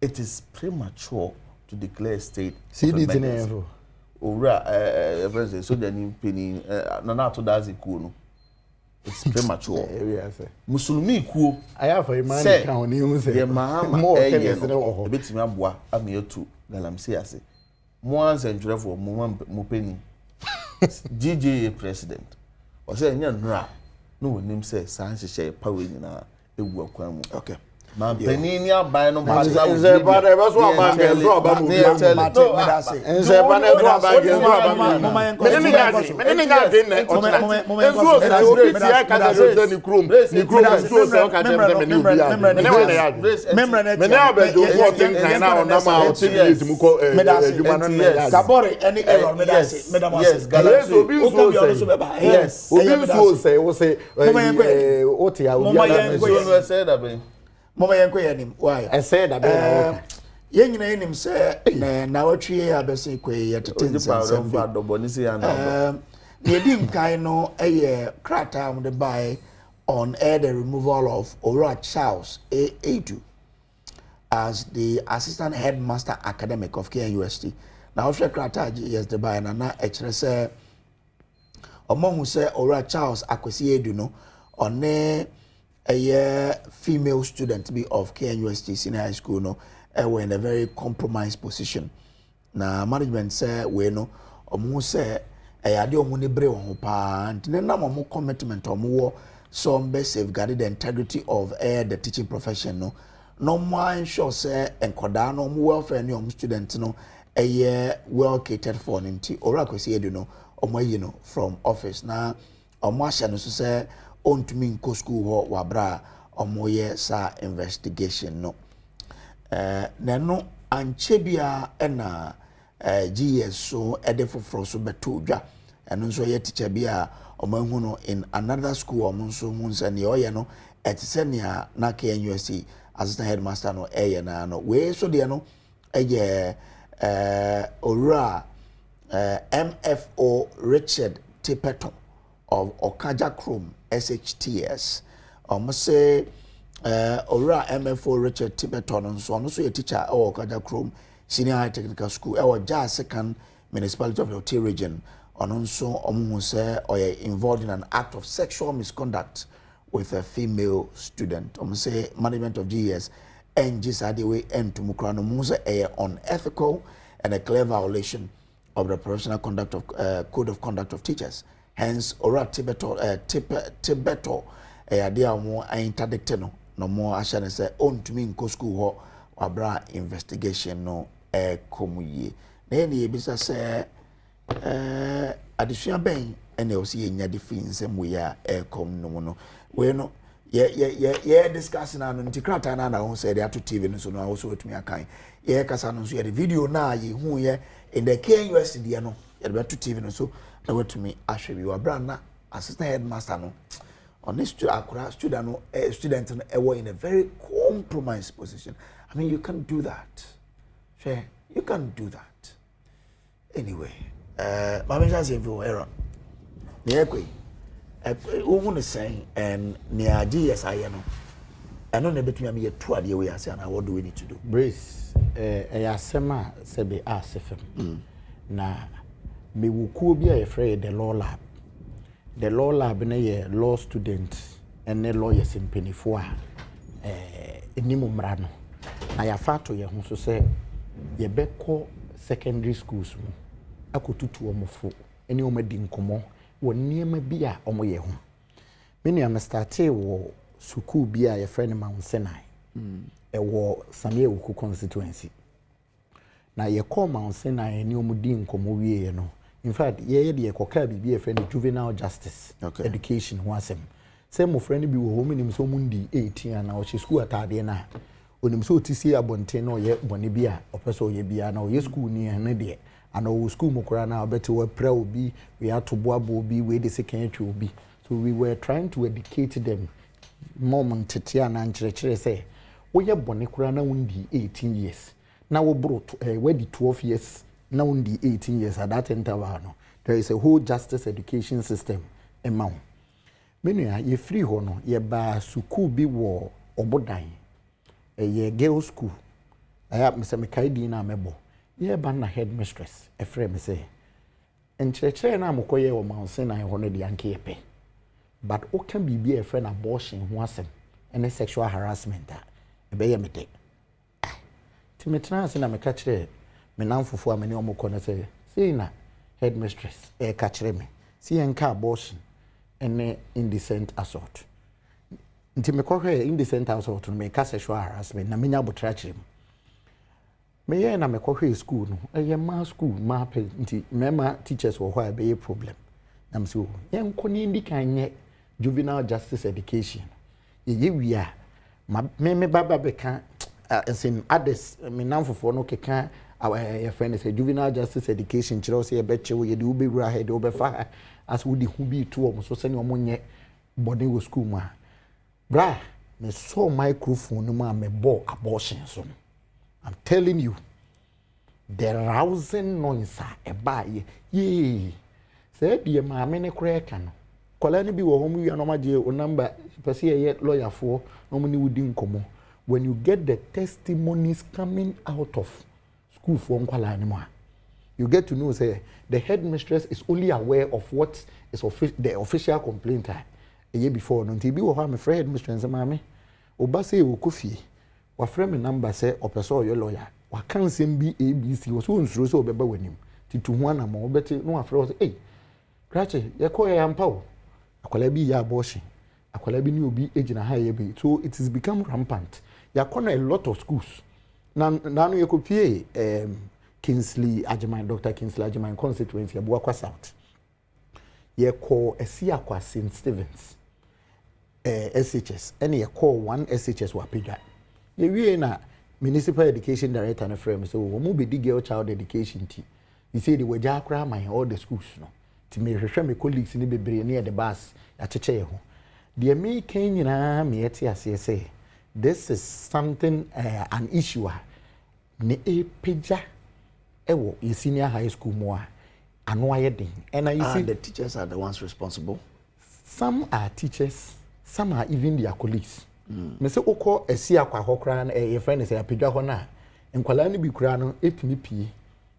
[SPEAKER 11] it is premature to declare state. CDT never. President, so the new penny, Nana to does it cool. It's premature. Musulmi kuo. I have a man can you say Mahama more a bit me abwa am here to Galamsey ase. Mo and for mo penny. GJ president. O say nya nra. No nim say san hye power nyina ewu akwan mu. Okay. Man penny ni aban no ba za wo. Ze ba de ba so aban ge so aba mu. Ze ba de so aban ge so aba mu. Me ni ga den na o tena. Enzo o bi ti aka da so ni krom so se o ka dem dem ni obi ya. Me na ya. Me na ba do 14 kan na on na ma o ti bi mu ko adwuma no na ya. Sabore any error me da say. Yes, Galamsey obi so be ba. Yes. Obi so say o say o ti ya obi ya so say that be. Mama yanko yanim why I said that yen nyina yanim say na Nnawotwe abese kwe yetetense mfa doboni se ya na ne di nkan no eye krata am de buy on air the removal of Ora Charles A2
[SPEAKER 1] as the assistant headmaster academic of KNUST. Now, if you yes, the buyer and now say among who say Ora Charles Akwesi Eduno on a female student to be of KNUST senior high school no were in a very compromised position. Now management say we no omu say ade omu ne bre ho pa ntine na mo commitment omu some be safeguard the integrity of the teaching profession no more ensure say enkoda no omu welfare ni omu student no well catered for nti Ora Akwesi Eduno omo from office na omo ahia no so say ontumi nko school ho wabra omo ye sa investigation no neno anche bia na GSO edefofro so beto dwa eno so ye teacher bia omo hu no in another school omo so hu nsa ne oye no etisenia na KNUST assistant headmaster no na no we so de no Ora MFO Richard Tipeton of Okaja Chrome SHTS. Say Ora MFO Richard Tipeton and so on. Also a teacher at Okaja Chrome Senior High Technical School. Our Jar Second Municipality of the Oti Region. And also say or involved in an act of sexual misconduct with a female student. Say management of GES and Jisadewe and Tumukrano Musa unethical and a clear violation of the professional conduct of code of conduct of teachers. Hence, Ora Tibeto idea more interdicted no more ashan say on to me in school ho wabra investigation no komuye. Na ye bisa say additional ben and you see nya defense we are come no we no yeah discussing and ntikrata na ho say they to TV no so no also with me akan yeah kasa no so the video na ye hu ye in the KNUST dia no ye be to TV no so na with me ahwe bi wabra na assistant headmaster no on this student no student no in a very compromised position. I mean, you can't do that. Sure, you can't do that. Anyway, Mama just say for error. Niekwe woman is saying and near GSI no I know between me two idea we are saying what do we need to do?
[SPEAKER 3] Brace asema sebe asefem na me wuku bi afraid the law lab. The law lab na ye law student and the lawyers in penifo a enimu mra no na ya fato ye ho so say ye beko secondary schools mu akotutu omofo eni omadi nkomo wo niema bi a omo ye ho me nua started wo school bi a ye friend Mount Sinai wo Samia Wuku constituency na ye call Mount Sinai eni omudi nkomo wie no. In fact, ye de ekoka bi a friend juvenile justice education ho asem. Say mo friend bi wo home nim so mundi 18 na o school atade na. Onim so otisi abonten no ye bone bi a opeso ye bia na o ye school ni ne de. Ana o school mo kura na obete we pra obi, we atobo abo obi, we de second atwe obi. So we were trying to educate them moment tetia na nkyerɛkyerɛ say wo ye bone kura na wundi 18 years. Na wo bro we di 12 years. Now in the 18 years at that interval, no, there is a whole justice education system amount. Many ye free hono, ye ba suku bi wo obodan, ye girls school. I have Mr. Mikaidi na mebo. Ye ba na headmistress, a friend me say. And chere na mokoye o Mount Sinai hono di anke yepe. But o can be a friend abortion who asem, and sexual harassment. Ebe ye mete. Timetra se na me kachere. Me namfofo amani omoko na say na headmistress ka kire me see enka abortion ene indecent assault nti me kohwe indecent assault no me ka sexual harassment na menya botra kire me ye na me kohwe school no ye ma school ma pe nti mema teachers wo ho be problem na me so ye nko ni ndi kan ye juvenile justice education ye wia me baba be kan in others me namfofo no keka our friend is a juvenile justice education chiro say beche we de ube wura head obefa as we di hu bi to om so se ne omonye body wo school ma bra me saw microphone no ma me bo abortion so I'm telling you the rousing noise e ba ye say die ma me ne kra ka no kola ne bi wo hom wi no ma je o number pese ye lawyer fo no mo ni wudi nkomo when you get the testimonies coming out of school for nkwala anymore, you get to know say the headmistress is only aware of what is the official complaint a year before. No, be what my friend headmistress and mommy, oba say wokofi, wa friend me number say opeso your lawyer, wa can same be ABC was so nsuro so obeba wanim. Ti to one am obeti no afro say, hey, Krache, ye call ya ampa. Akwala bi ya abortion. Akwala bi ni obi age na high bi. So it has become rampant. Ya kona a lot of schools. Na no ye kopie Kingsley Ajimine, Dr. Kingsley Ajimine constituency Abuakwa South. Ye call Esiakwa St. Stephen's SHS. And ye call one SHS Wapiga. Ye we na municipal education director na frame so we be the girl child education team. You say the waja akra my all the schools no. Ti me hwehwe me colleagues ni bebre near the bus ya cheche ho. The me kan nyina me ete ase say this is something an issue ne epeja ewo in senior high school more ano ayedin. And you see
[SPEAKER 1] the teachers are the ones responsible.
[SPEAKER 3] Some are teachers, some are even their colleagues. Me say okọ Esiakwa hokra na your friend is apedwa ho na enkwala ni bi kura no etimi pie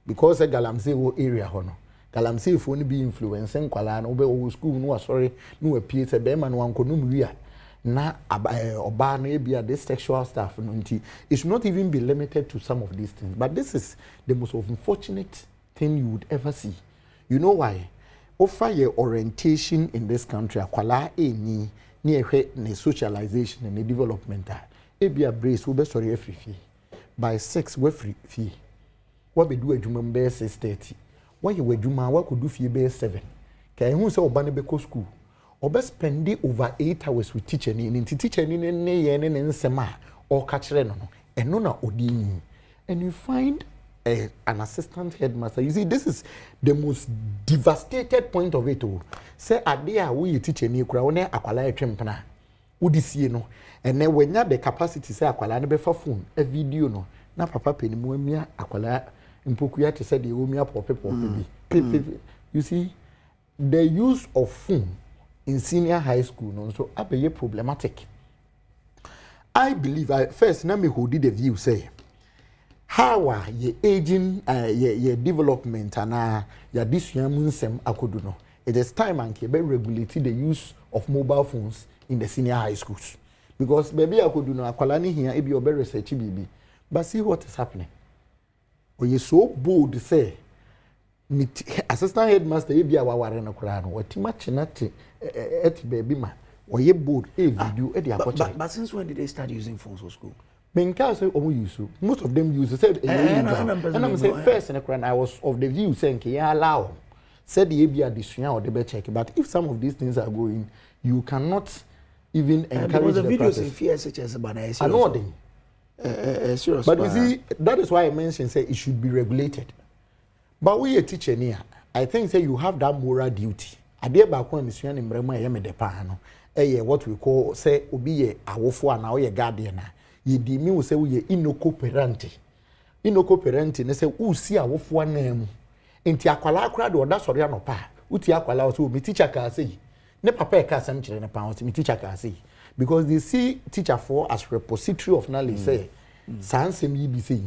[SPEAKER 3] because Galamsey wo area ho no. Galamsey fo ni bi influence enkwala na obe wo school no asori no apie se be ma no anko no wi na oba na ebia this sexual stuff no nti it should not even be limited to some of these things, but this is the most unfortunate thing you would ever see. You know why? Offer your orientation in this country akwala eni ni ehwe ne socialization and development ebia brace wo be sorry every by 6 we free fee what be do adwuma mbe 6:30 why you adwuma wa could do fee be 7 kai hu say oba ne be ko school oba spend over 8 hours with teacher ni teacher ni ne ye ne nsema o ka kire no no eno na odi and you find an assistant headmaster. You see, this is the most devastated point of it all. Say idea we teacher ni kura one akwala etwempena udi sie no and then when you have the capacity say akwala ne be for phone a video no na papa penimu amia akwala impokuya to say the omia popepo baby. You see, the use of phone in senior high school no so abeye problematic. I believe first na me who did the view say how are ye aging ye development and ya disyamunsem akodu no. It is time and be regulating the use of mobile phones in the senior high schools because baby akodu no akwala ni here e be obe research bibi but see what is happening. When you so bold say assistant headmaster e be awaware no kra no watima chinate et baby ma or ye bold a video e dey akocha.
[SPEAKER 1] But since when did they start using phones for school?
[SPEAKER 3] Say most of them use said and I'm saying first in the I was of the view saying yeah allow said the ABA discussion or the check, but if some of these things are going you cannot even encourage the
[SPEAKER 1] videos in fear such as about
[SPEAKER 3] I know
[SPEAKER 1] serious
[SPEAKER 3] but you see that is why I mentioned say it should be regulated. But we a teacher near I think say you have that moral duty ade ba ko amisua ni mrema ye me de pa no what we call say obi ye awofo ana o ye guardian na ye di mi wo say we ye inocooperant ne say wo si awofo na mu enti akwala akra de oda sori anopa uti akwala o so me teacher ka say ne papa e ka sam kire ne pa o me teacher ka say because they see teacher for as repository of knowledge say sansem yi bi say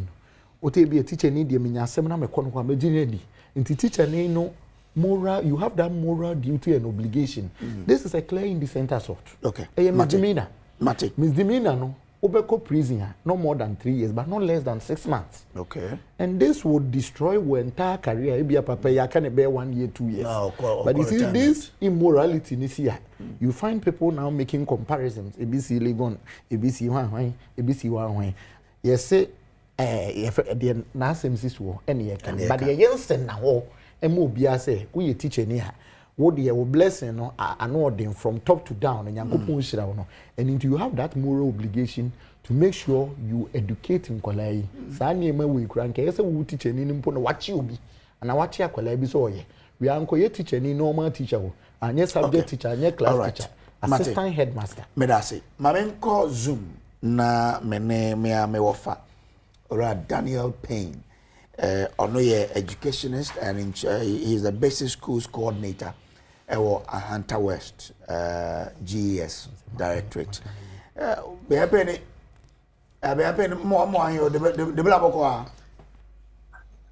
[SPEAKER 3] o te be a teacher ni de me nya asem na me kono kwa me gine enti teacher ni no moral you have that moral duty and obligation. This is a clear indecent assault.
[SPEAKER 1] Okay.
[SPEAKER 3] Misdemeanor no obeko prison no more than 3 years but not less than 6 months.
[SPEAKER 1] Okay.
[SPEAKER 3] And this would destroy your entire career. Maybe a papa you can bear 1 year 2 years. But you see this immorality this year. You find people now making comparisons. ABC Legon, ABC one, ABC one. Yes say the nasem sister any can but the youngster now emo bia say we teacher ni ha wo de your blessing no anoording from top to down and yankopon shira no and you have that moral obligation to make sure you educate nkolai sa na ema we kura nka yesa wo teacher ni mpo no wachi obi ana wachi akolai bi so oye we anko ye teacher ni normal teacher wo anye subject teacher anye class teacher assistant headmaster
[SPEAKER 1] me da say mamenko zoom na me wofa ora Daniel Payne ono ye educationist and he is the basic schools coordinator at Hunter West GES directorate. Be happy Abi apen mo ayo de bela boko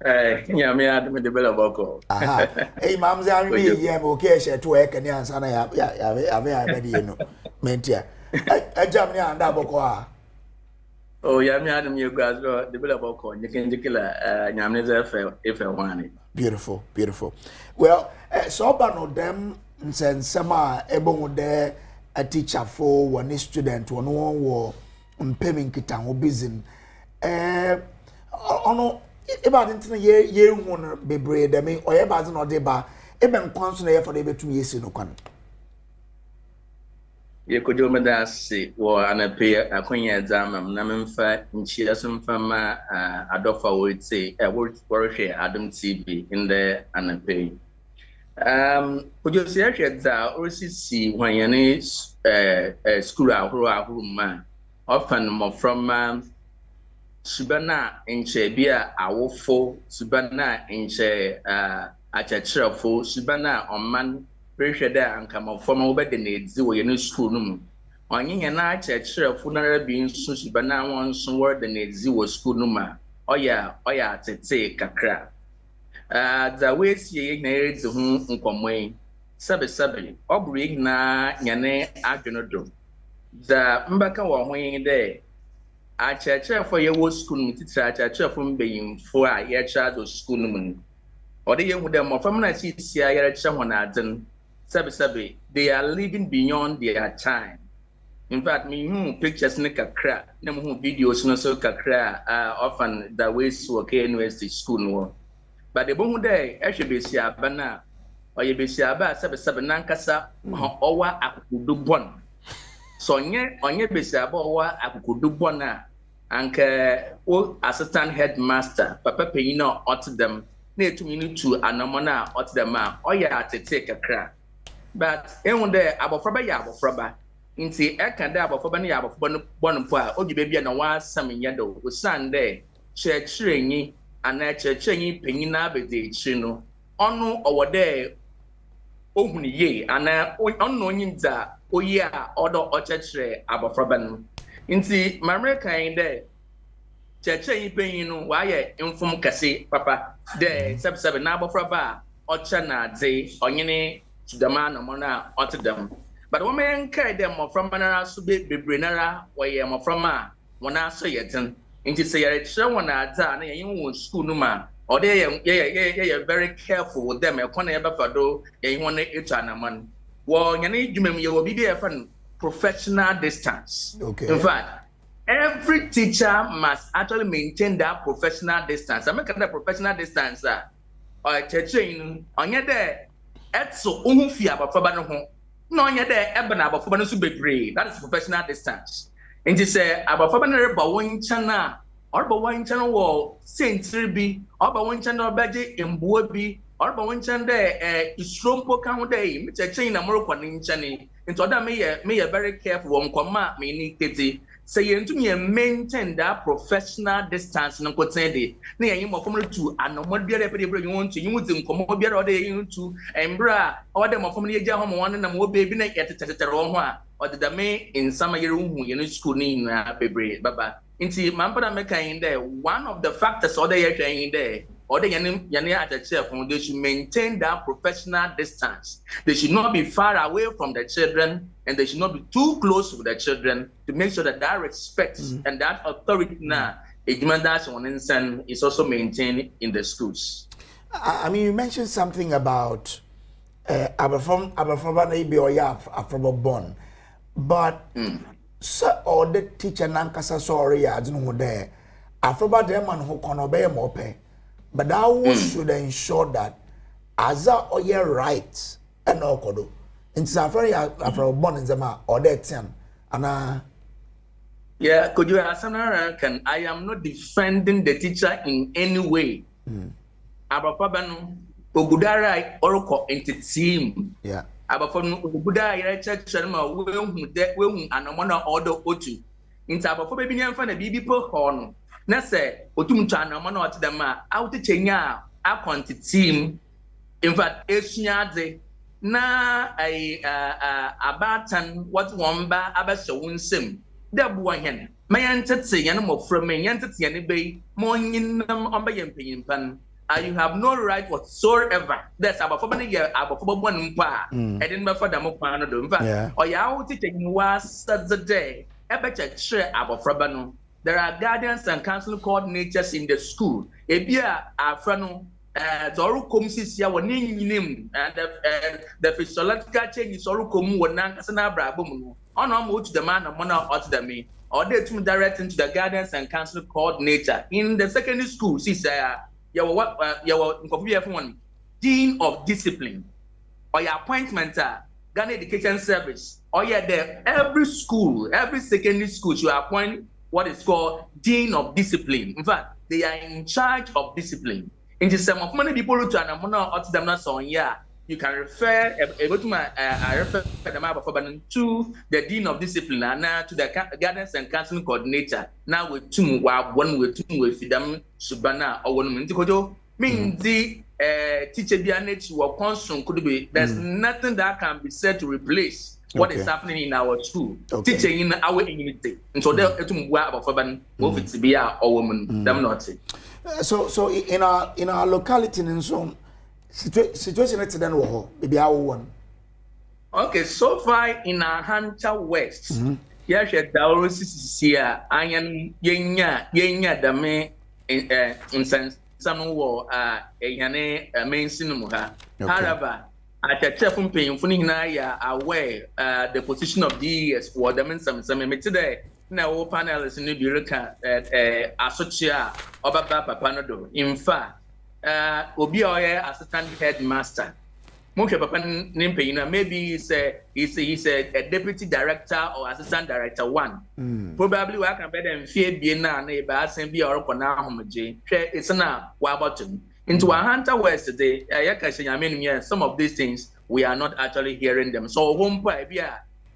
[SPEAKER 12] Yeah, me had me develop boko.
[SPEAKER 1] Aha. Hey, mam ze anwi ye mo ke she to e kan ansa na ya be no. Mentia. Ajam ni anda boko
[SPEAKER 12] Oh, yeah, me had me guys go develop boko. You can jikila nyamne ze if one.
[SPEAKER 1] Beautiful, beautiful. Well, so ba no dem nsensema ebo de a teacher for one student one wo mpemi kita ho bizin ono e ba ntina ye hu no bebre de me oye ba ze no de ba e be nkwanso na ye for de betum yesi no kwan
[SPEAKER 12] Ye kojo me da se wo anape akonya exam na memfa nchia somfa ma adofa wo ti wo hwe Adom TV in the anape kojo se hwe da orisi hwanyane school ahuru ma often mo from subana enche bia awofo subana enche achachirafo subana oman pressure da anka mo form wo be de na edi wo ye no school no mu onyenye na achachirafo na rabi nso subana won so wo de na edi wo school no ma oya tete kakra the way see ye na edi hu nkomwe sabe oburu igna nyane adwonodo the mbaka wo hoyin de achachirafo ye wo school mu titira achachirafo mbeyimfo a ye charge school no mu ode ye hu dem from na chi sia ye recha hona aden sabe they are living beyond their time. In fact, me pictures ne kakra na mo videos no so kakra often the ways to okay university school no but the bohu dey e hwe besi aba na oye besi aba sabe na nkasa owa akukudu bon so onye besi aba owa akukudu bon a anka o assistant headmaster papa penyina otdem na etumi no to anomona otdem a oya atete kakra but ehun dey abofraba ya abofraba nti eka dey abofraba na ya abofraba no bonpo a ogibe bia na wa asam nyado osande chechirenyi ana chechirenyi penyina abede chi no onu owode ohuni ye ana onu onyimza oyi a odo ochechire abofraba no nti mamrekan dey chechirenyi penyin no wa ye infom kase papa dey sabe na abofraba ocha na de onyene tudama na mona otdem but wo men kai dem from manara so be bebrenara wo mo from a wona so yeten nti say yare chire wona ata na yen wo school no ma o de ye very careful with them e kona ye bafado yen wona etu anaman wo nyane dwumam ye wo bi be fan professional distance. Okay. In fact, every teacher must actually maintain that professional distance. I make that professional distance or teaching onye there etso ohufia abafaba no ho no onye there ebe na abafaba no so bebre. That is professional distance. Nti say abafaba na reba won chana or ba won chana wo sentry bi or ba won chana obaje embuo bi or ba won chana there istrompo kan ho there me teaching na morokwa ni nchane. Nti oda me ye very careful won koma me ni tete. Say you to maintain that professional distance no kotende na yen mo from to anomod biara pe de you want to you want nkomo biara ode yen to embra ode mo from ye ja ho mo wan na mo baby na yetetetere ho a ode da me in sama yere hu ye no school ni na bebre baba nti mampada me kan there one of the factors ode ye hwan there or they at the chair they should maintain that professional distance. They should not be far away from the children and they should not be too close to the children to make sure that that respect and that authority is also maintained in the schools.
[SPEAKER 1] I mean, you mentioned something about from born, but so all the teacher nankasa sorry I don't know there. Afroba man who can obey more pay. But that should ensure that as a your rights and all kodo. In Safari after born in Zama or that ten. And
[SPEAKER 12] yeah, could you ask can I am not defending the teacher in any way. Abapabano Ogudara Oroko into team.
[SPEAKER 1] Yeah.
[SPEAKER 12] Abafon Ogudara church and we and amona order otu. In Sabafobi fan a BB per horn. Na say otumcha na mo na ot dem a awtechenya a quanti team in fact esuade na abatan what one ba abasho wunsem da buwa hen My auntie, animal from me, auntie, any bay, morning, pan. You have no right whatsoever. That's about 4 years, about 1 pa. I didn't for the Mopano. Or ya taking was the day. I bet you share about Frabano. There are guardians and council coordinators in the school. Ebia Afrano, Zoru Comsisia, one name, and the physiological change is Orukum, one Nankasana Brabum. On almost the man of Mona or the me, or they to direct into the guardians and council coordinator. In the secondary school, she said, your Dean of Discipline, or your appointment, Ghana Education Service, or there every school, every secondary school should appoint what is called Dean of Discipline. In fact, they are in charge of discipline. In the some of many people to an amount of them not so you can refer to the Dean of Discipline and now to the Guidance and Counseling Coordinator. Now with two one with two with them Subana or 1 minute. Means the teacher Bianich or constant could be there's nothing that can be said to replace what is happening in our school, teaching in our community. And so they're to about Faban, move it to be our woman, damn not.
[SPEAKER 1] So in our locality and so situation at then maybe our one.
[SPEAKER 12] Okay, so far in our Hunter West, yes, Daurus here, I am yenya dame in sense some war a main cinema. However, at a chef from paying for aware the position of DES for them in some today. Now, panelists in the Bureaucrat associate Obaba Panado. In fact, Obioya assistant headmaster. Moke Papa Nimpe, maybe he's a deputy director or assistant director 1. Probably I can better and fear being a neighbor, and be or homogen. It's now Wabaton. Into a Hunter West today, some of these things we are not actually hearing them. So, home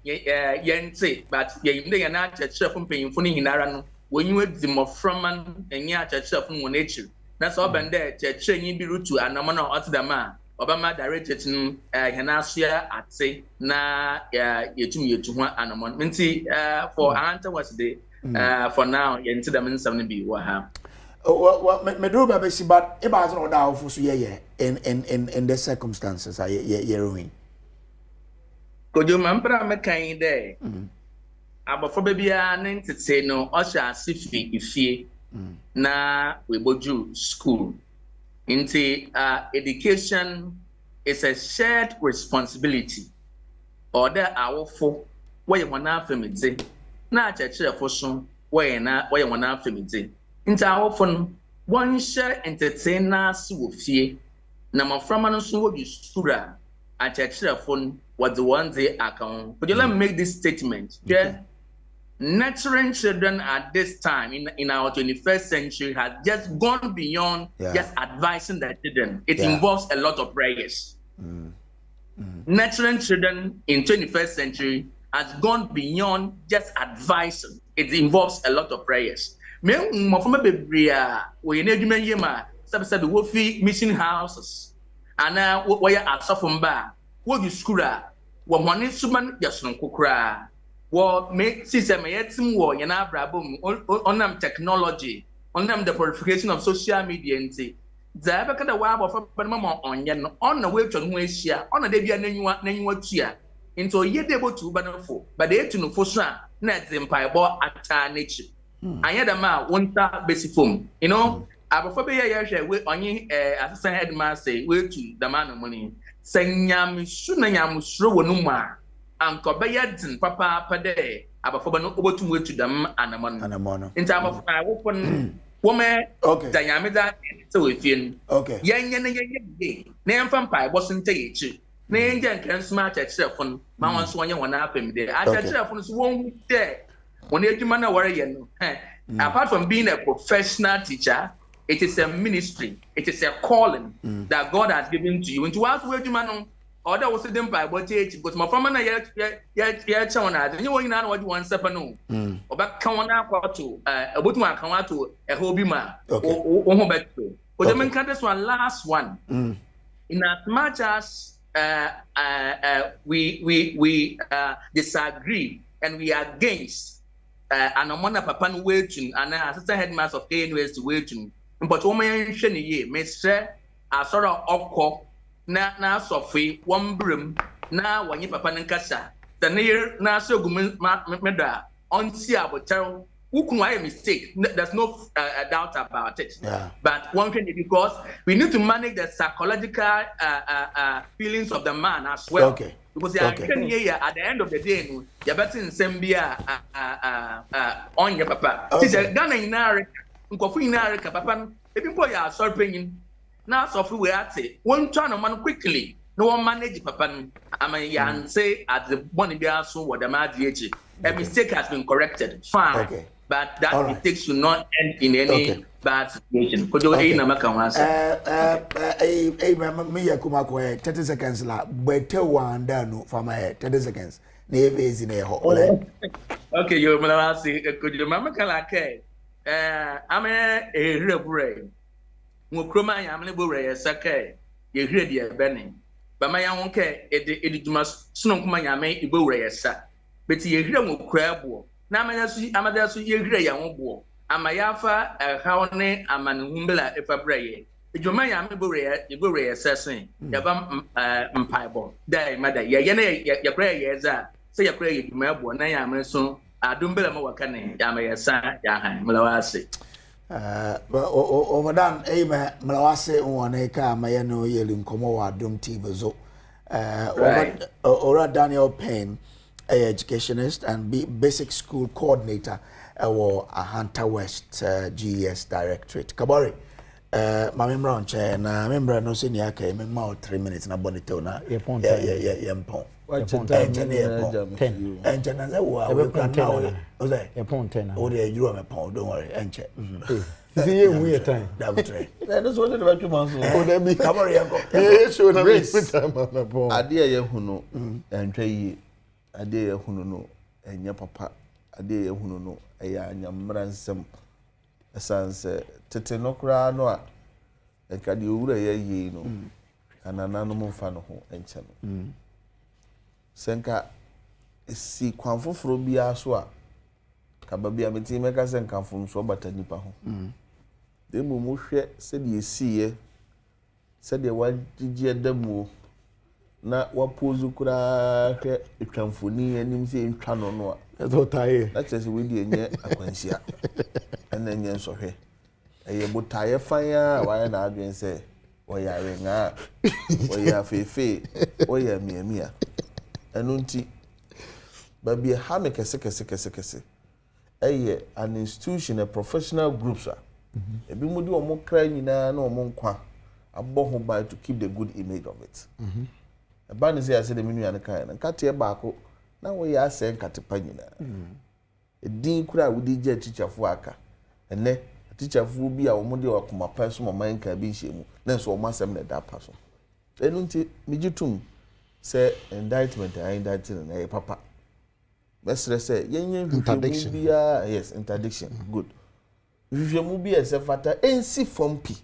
[SPEAKER 12] yente, but ye are not a chef from paying for Hinaran when you had the more from and yet a chef from one nature. That's all been there to change be root to an amount of the man. Obama directed to Hanasia at say, na yetu to one animal. Minty for Hunter was the for now, yente them in some be what have.
[SPEAKER 1] Well, Medruba Bessie, but it was not now for in the circumstances I hearing.
[SPEAKER 12] Could you remember me kind there? About for baby, I need to say no, Osha Sifi if ye na we boju school. Into education is a shared responsibility. Or there are for where you want to family, not a chair for some where you want to family. Into our phone, one share entertainers with ye. Number from an so you sura at a chair phone. What the ones they account. But you let me make this statement. Yeah, nurturing children at this time in our 21st century has just gone beyond just advising the children. It involves a lot of prayers. Nurturing children in 21st century has gone beyond just advising. It involves a lot of prayers. Me from we mission houses and where are from bar. What you school what one instrument just no kukra. What make system yetim war yana brabum on them technology, on them the proliferation of social media and say. Zabaka the wab of a mama on yan on the way to Nuasia, on a debut Nnawotwe into a year able to banafo, but they to no for net empire bought at nature. I had a man one basic form, you know. Abaphobia share with only assistant headmaster way to the man of money. Senyam Sunayam Sro Numa, and Kobayadin Papa Pade, Abaphoba no over to way to them and a mono. In time of my open woman, Diameter, so within. Okay. Yang, name from Pi wasn't take. Name can smart at cell phone, Mamma Swanya one up in there. I said, cell phones won't there. When you man warrior, apart from being a professional teacher, it is a ministry. It is a calling that God has given to you. And to ask where you man or that was them by what age, but my family yet someone has and you know what you want to know. Or back come on out to a bootman come out to a hobby man or back to. But the main this one last one. In as much as we disagree and we are against anomona papa no waiting and assistant headmaster of KNUS waiting but woman hwe ne ye mesre asoro okọ na sofi wombrem na wanye papa nkasa tane na asogum meda onti abotel wukun I mistake there's no doubt about it but one thing is because we need to manage the psychological feelings of the man as well because at the end of the day no you better in sembia on your papa see Ghana inare nkofu inare ka papa ebi mpo ya sorpenyin na sofi we ate won twa no man quickly no one manage papa no am say at the money be aso what the madiechi a mistake has been corrected fine but that mistake should not end in any bad situation kojo na maka wansa
[SPEAKER 1] me yakuma ko 30 seconds la bete wanda no for my 30 seconds na evezi na ho
[SPEAKER 12] okay you mala say kojo mama kala ke ame ehrebure ngokroma ya amne bore yesake yehre de bene bama ya wonke ediduma sunonkuma ya me ibore yesa beti yehre ngokra abo na amada su yehre ya wobo amayafa hawne amanhumbla efabraye eduma ya me ibore yesa sen yaba mpaibo dai mada ye na yakra yeza se yakra yeduma abo na ya me so adumbela ma wakane ya me yesa ya han mlawase
[SPEAKER 1] overdan mlawase wona ka maye no yeli nkomo wa Adom TV zo Ora Daniel Payne, a educationist and basic school coordinator or a Hunter West GES Directorate. Kabari, my member on chair, na member no senior came in about 3 minutes na bonito na. Yeah. Don't worry.
[SPEAKER 3] See we time.
[SPEAKER 11] That's what the vacuum months.
[SPEAKER 1] Oh, there be Kabari yango.
[SPEAKER 11] Show na me time na bon. Ade ye hunu entwa yi. Ade ye hunu no enya papa. Ade ye hunu no eya anyamra nsem. Esanse tete no kra no a enka de owura ye yi no. Anana no mfa no ho enche no. Senka esi kwanfoforo bia so a kababia meti meka senkanfo so bata nipa ho. Demu mo hwe se de esiye se de wagige damu na wapozu kura hwe etwamfoni anim se ntwa no no a
[SPEAKER 3] ezotaye
[SPEAKER 11] na chese we de enye akwansia ena enye nsohwe eye botaye fanya wa na adwen se oya wenga oya fefe oya miamia enu nti babia ha me kese an institution, a professional groups are. Ebi mudi omo kra nyina na omo nkwa abbo ho by to keep the good image of it. Eba ni say ase de menu an kan na nkate baako na wo ya ase nkatepa nyina. Edin kura wudi je teacher fu aka. Ene teacher fu bi a omo de akoma pa so mama nka bi hyemu. Na so omo asem na da pa so. Enu nti mijitum say indictment na e papa. Mesre say
[SPEAKER 3] interdiction.
[SPEAKER 11] Yes, interdiction. Good. If you move be as a fata NC from P.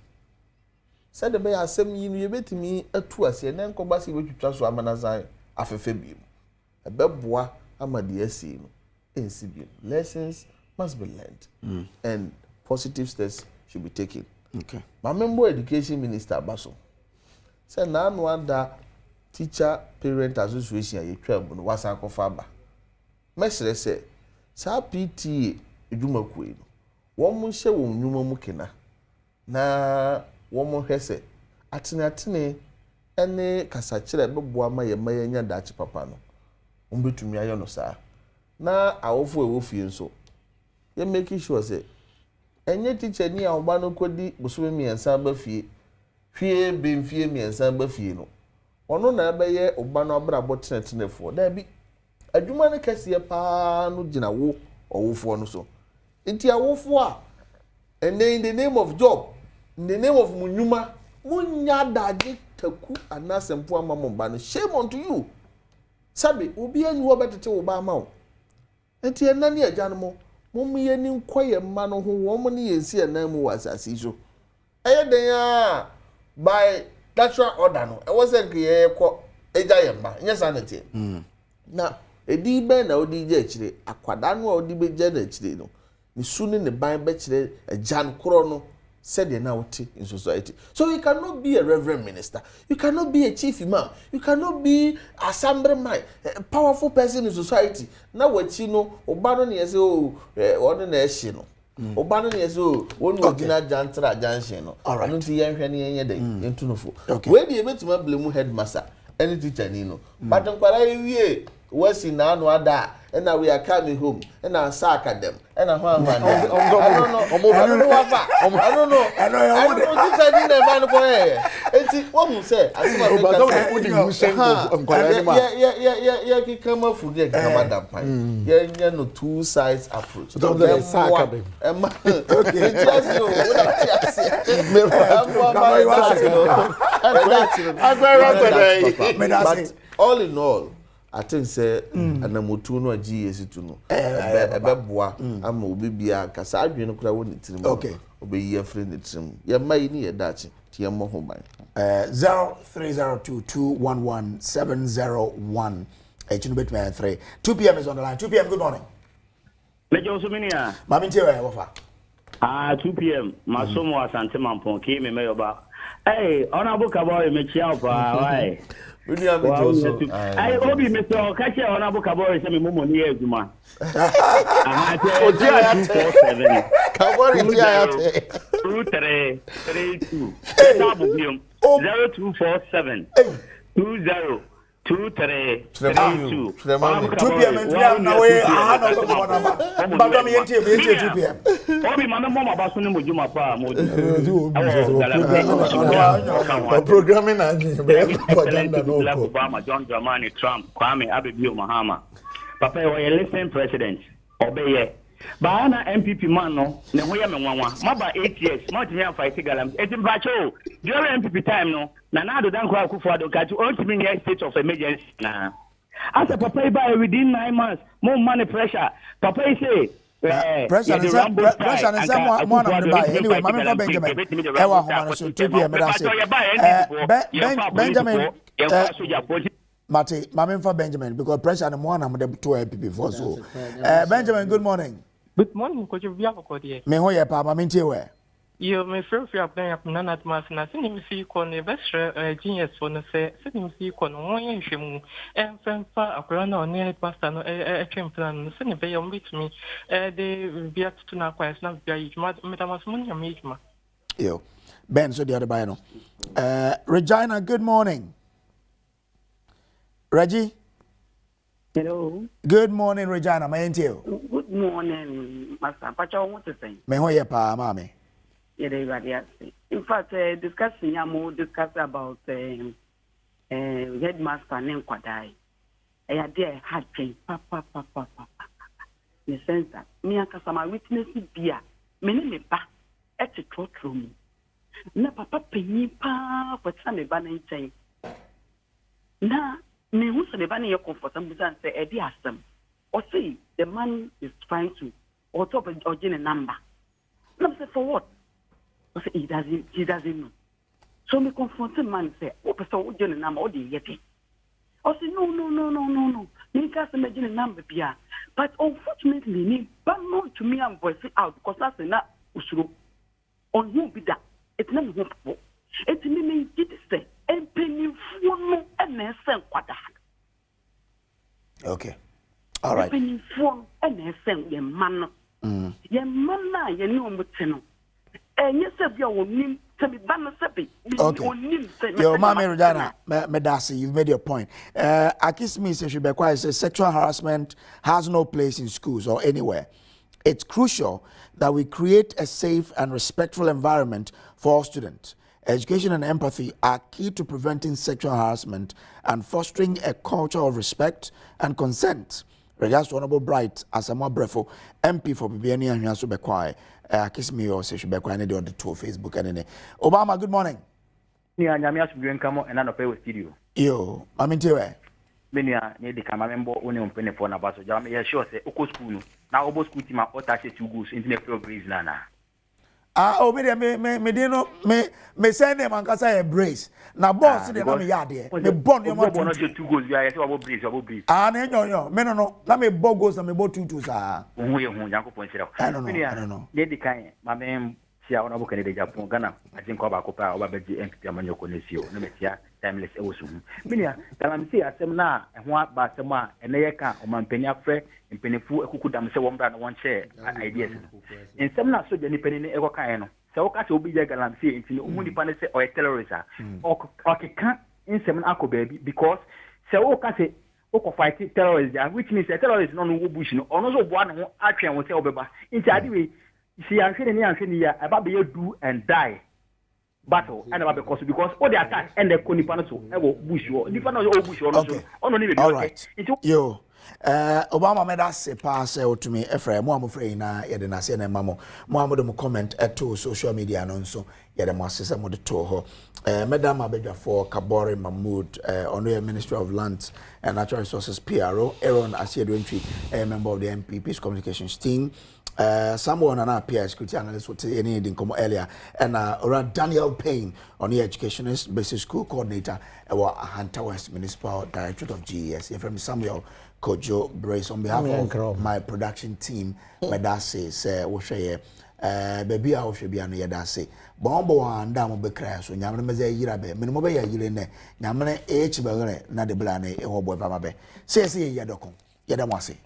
[SPEAKER 11] Said the bay asem you betimi atu ase na nkoba se wetwitwa so amanazan afefe bi. Ebeboa amade ase no. NC bi. Lessons must be learned and positive steps should be taken.
[SPEAKER 1] Okay.
[SPEAKER 11] My member education minister Baso said na no under teacher parent association ye twam no wasan kofa ba. Mesre say sa PTA edwuma kue no wo mo hye wo nnwuma mu kena na wo mo hwese atene ene kasa kire beboa ma ye nya dachi papa no ombetumi ayo no sa na awofo ewofie nso ye make sure say enye teacher ni a oba no kodi busome miensa ba fie hwie bemfie miensa ba fie no ono na abaye oba no abrabo tenetefo da bi adwuma ne kase pa no gina wo owofo no so enti awofo a and in the name of job in the name of munyuma munya daje taku anasempo amamomba no shame unto you sabi obi ani wo betete wo ba ma wo enti enani agya no mo mumiye ni nkoye mma no ho wo mo ne yensi enamu wasasi so den a by natural order no e was nke ye ko eja ye mma nya sanete na
[SPEAKER 2] edi be na odi je chire akwada no odi be je na chire no ni suni ne ban be chire ajan kro no said na wote in society. So you cannot be a reverend minister, you cannot be a chief imam, you cannot be assemblyman, a powerful person in society. Now what you know, Obano ni yese o one na ehye no. Obano ni yese o wonu ogina jantra janhye no. I don't see yan hwani yan dey into no fo. Where dey metima blame headmaster, any teacher ni no. But nkwara ewie wasi na anu ada and now we are coming home and I sack at them and I don't know. I don't know. This I didn't man boy. It's what you say. I see come up for the Canada pine. Yeah, no two sides approach. Don't sack at them. But all in all, I think say anamotu no GS to no ebeboa ama obi bia kasa adwe no kura woni tirim okay obi ye friend tirim ye mai ni ye dachi tie mo ho ban
[SPEAKER 1] 0302211701 8 2 p.m. is on the line. 2 p.m. good morning.
[SPEAKER 13] Mejo Suminia
[SPEAKER 1] Mami Ntewe wofa
[SPEAKER 13] 2 p.m. masomo asante mampon ki me meyoba honorable Kaboy me chia pa why I obi Mr. Kache honorable Kaboy say me momo ni aduma. Odi ayate.
[SPEAKER 2] Kaboy di ayate.
[SPEAKER 13] 2332. Tabu biom 0247 20 2332.
[SPEAKER 1] 2 p.m. na we ahano so bona ba me yenti 2 p.m.
[SPEAKER 13] Obi mama mama ba so ni mojuma pa modi.
[SPEAKER 3] Programming and propaganda no
[SPEAKER 13] ko. Obama, John Dramani, Trump, Kwame Abebio Mahama. Papa you are listening president. Obey. Ba na MPP man no ne ho ya me nwanwa. Maba 8 years, not me fight Galamsey. Etim bacho. During MPP time no, na do dan kwa akufo ado ka to ultimate near state of emergency na. As a papa by within 9 months, more money pressure. Papa say
[SPEAKER 1] pressure is more on the buy. Anyway, Mami for Benjamin. Ewa homa so 2 p.m. Benjamin. Mate, Mami for Benjamin because pressure and more on the 2 MPP for so. Benjamin, good morning.
[SPEAKER 14] Good morning, Coach Biako.
[SPEAKER 1] Me ho ye pa Mami Ntewe.
[SPEAKER 14] You may feel free of playing up none at mass and I think you see con a best genius for no say, sitting see con 1 year shim and fan far a crown or near it past a train plan, sending pay on with me. They be up to now quite snap by each metamas money and meet ma.
[SPEAKER 1] Yo, Ben, so the other by no. Regina, good morning. Reggie?
[SPEAKER 15] Hello.
[SPEAKER 1] Good morning, Regina. My entail.
[SPEAKER 15] Good morning, Master. Pacha, what to say?
[SPEAKER 1] Me ho ye pa, Mami.
[SPEAKER 15] In fact, discussing more discuss about headmaster name Kwadai. I had there hard train, papa. In the sense that me and Kasama witness beer, many me back at the throat room. Na papa penny pa for some banning chain. Na me who's the banning your comfort and say Eddie asked them. Or say the man is trying to or top or a number. No, say for what? He doesn't know. So me confront the man say, "Oh, person, what you number? What do you get?" I say, "No. Me can't imagine a number, Pia. But unfortunately, me but not to me and voice it out because that's not usuru. On who be that? It's not who. It's me did say and penny phone and send kwada.
[SPEAKER 1] Okay, all right.
[SPEAKER 15] Penny phone and send your man. Your man na your new mutino. Okay.
[SPEAKER 1] Yo, Mami Regina, Medasi, you've made your point. Akismi says sexual harassment has no place in schools or anywhere. It's crucial that we create a safe and respectful environment for all students. Education and empathy are key to preventing sexual harassment and fostering a culture of respect and consent. Regards to Honorable Bright Asamoah Brefo, MP for Bibiani and Yasu Bekwai. Kiss me or say she be quiet on the tour Facebook and Obama, good morning.
[SPEAKER 16] Yeah, Nyamias Buenkamo and Anope with studio.
[SPEAKER 1] Yo, I'm in Tewe.
[SPEAKER 16] Menia near the Camambo only on penny for Nabaso Jam. Yeah, sure, say Oko School. Now, Obo School team are all touches 2 goals, Internet Progress Nana.
[SPEAKER 1] obi de me dino me say name ankasa e brace na boss de na me yade me bon yo ma
[SPEAKER 16] 2 goals we are say we brace
[SPEAKER 1] na enyo me no na me bo goals na me bo 2 sa
[SPEAKER 16] hu Yankopon sira
[SPEAKER 1] I don't know
[SPEAKER 16] dey di kan ma me tia ona bo kan de Japan Ghana ajin ko ba ko pa oba beji NPP amanyo ko nesio na me tia timeless e wosu minia Galamsey asem na ho ba asem a ene ye ka o mampani afre mpenifu ekuku dam se wombra na won share ideas ensem na so je ni pani ne e ko kan no se wo ka se obi je Galamsey enti omu ni pani se o terrorist o ka ensem na akọ baby because se wo ka se o ko fight terrorist which means terrorist no no bush no ono so bo na ho atwen wo se obeba enti ade we si anhwe ni ya aba be do and die battle and about because all the attack and the konipano so e go bush wo nipa na o bush wo no so ono ni be
[SPEAKER 1] yo Obama made us say pass to me Ephraim mo amfrey na ye de na se na mamo mo amodo mo comment to social media no nso ye de mo asese mo de to ho Madam Abedwafo Kabore Mahmood ono Ministry of Lands and Natural Resources PRO Aaron Asieduentry member of the MPP's communications team someone an peer security analyst what any didn't come earlier and around Daniel Payne on the educationist basic school coordinator Hunter West Municipal Directorate of GES from Samuel Kojo Brace on behalf of my production team that says we share baby I should be an yada say bombo and down be crash so nyamne meze yira be minimo be ya yire ne nyamne h be na de blane e ho boy pama be say yadokon yada mwase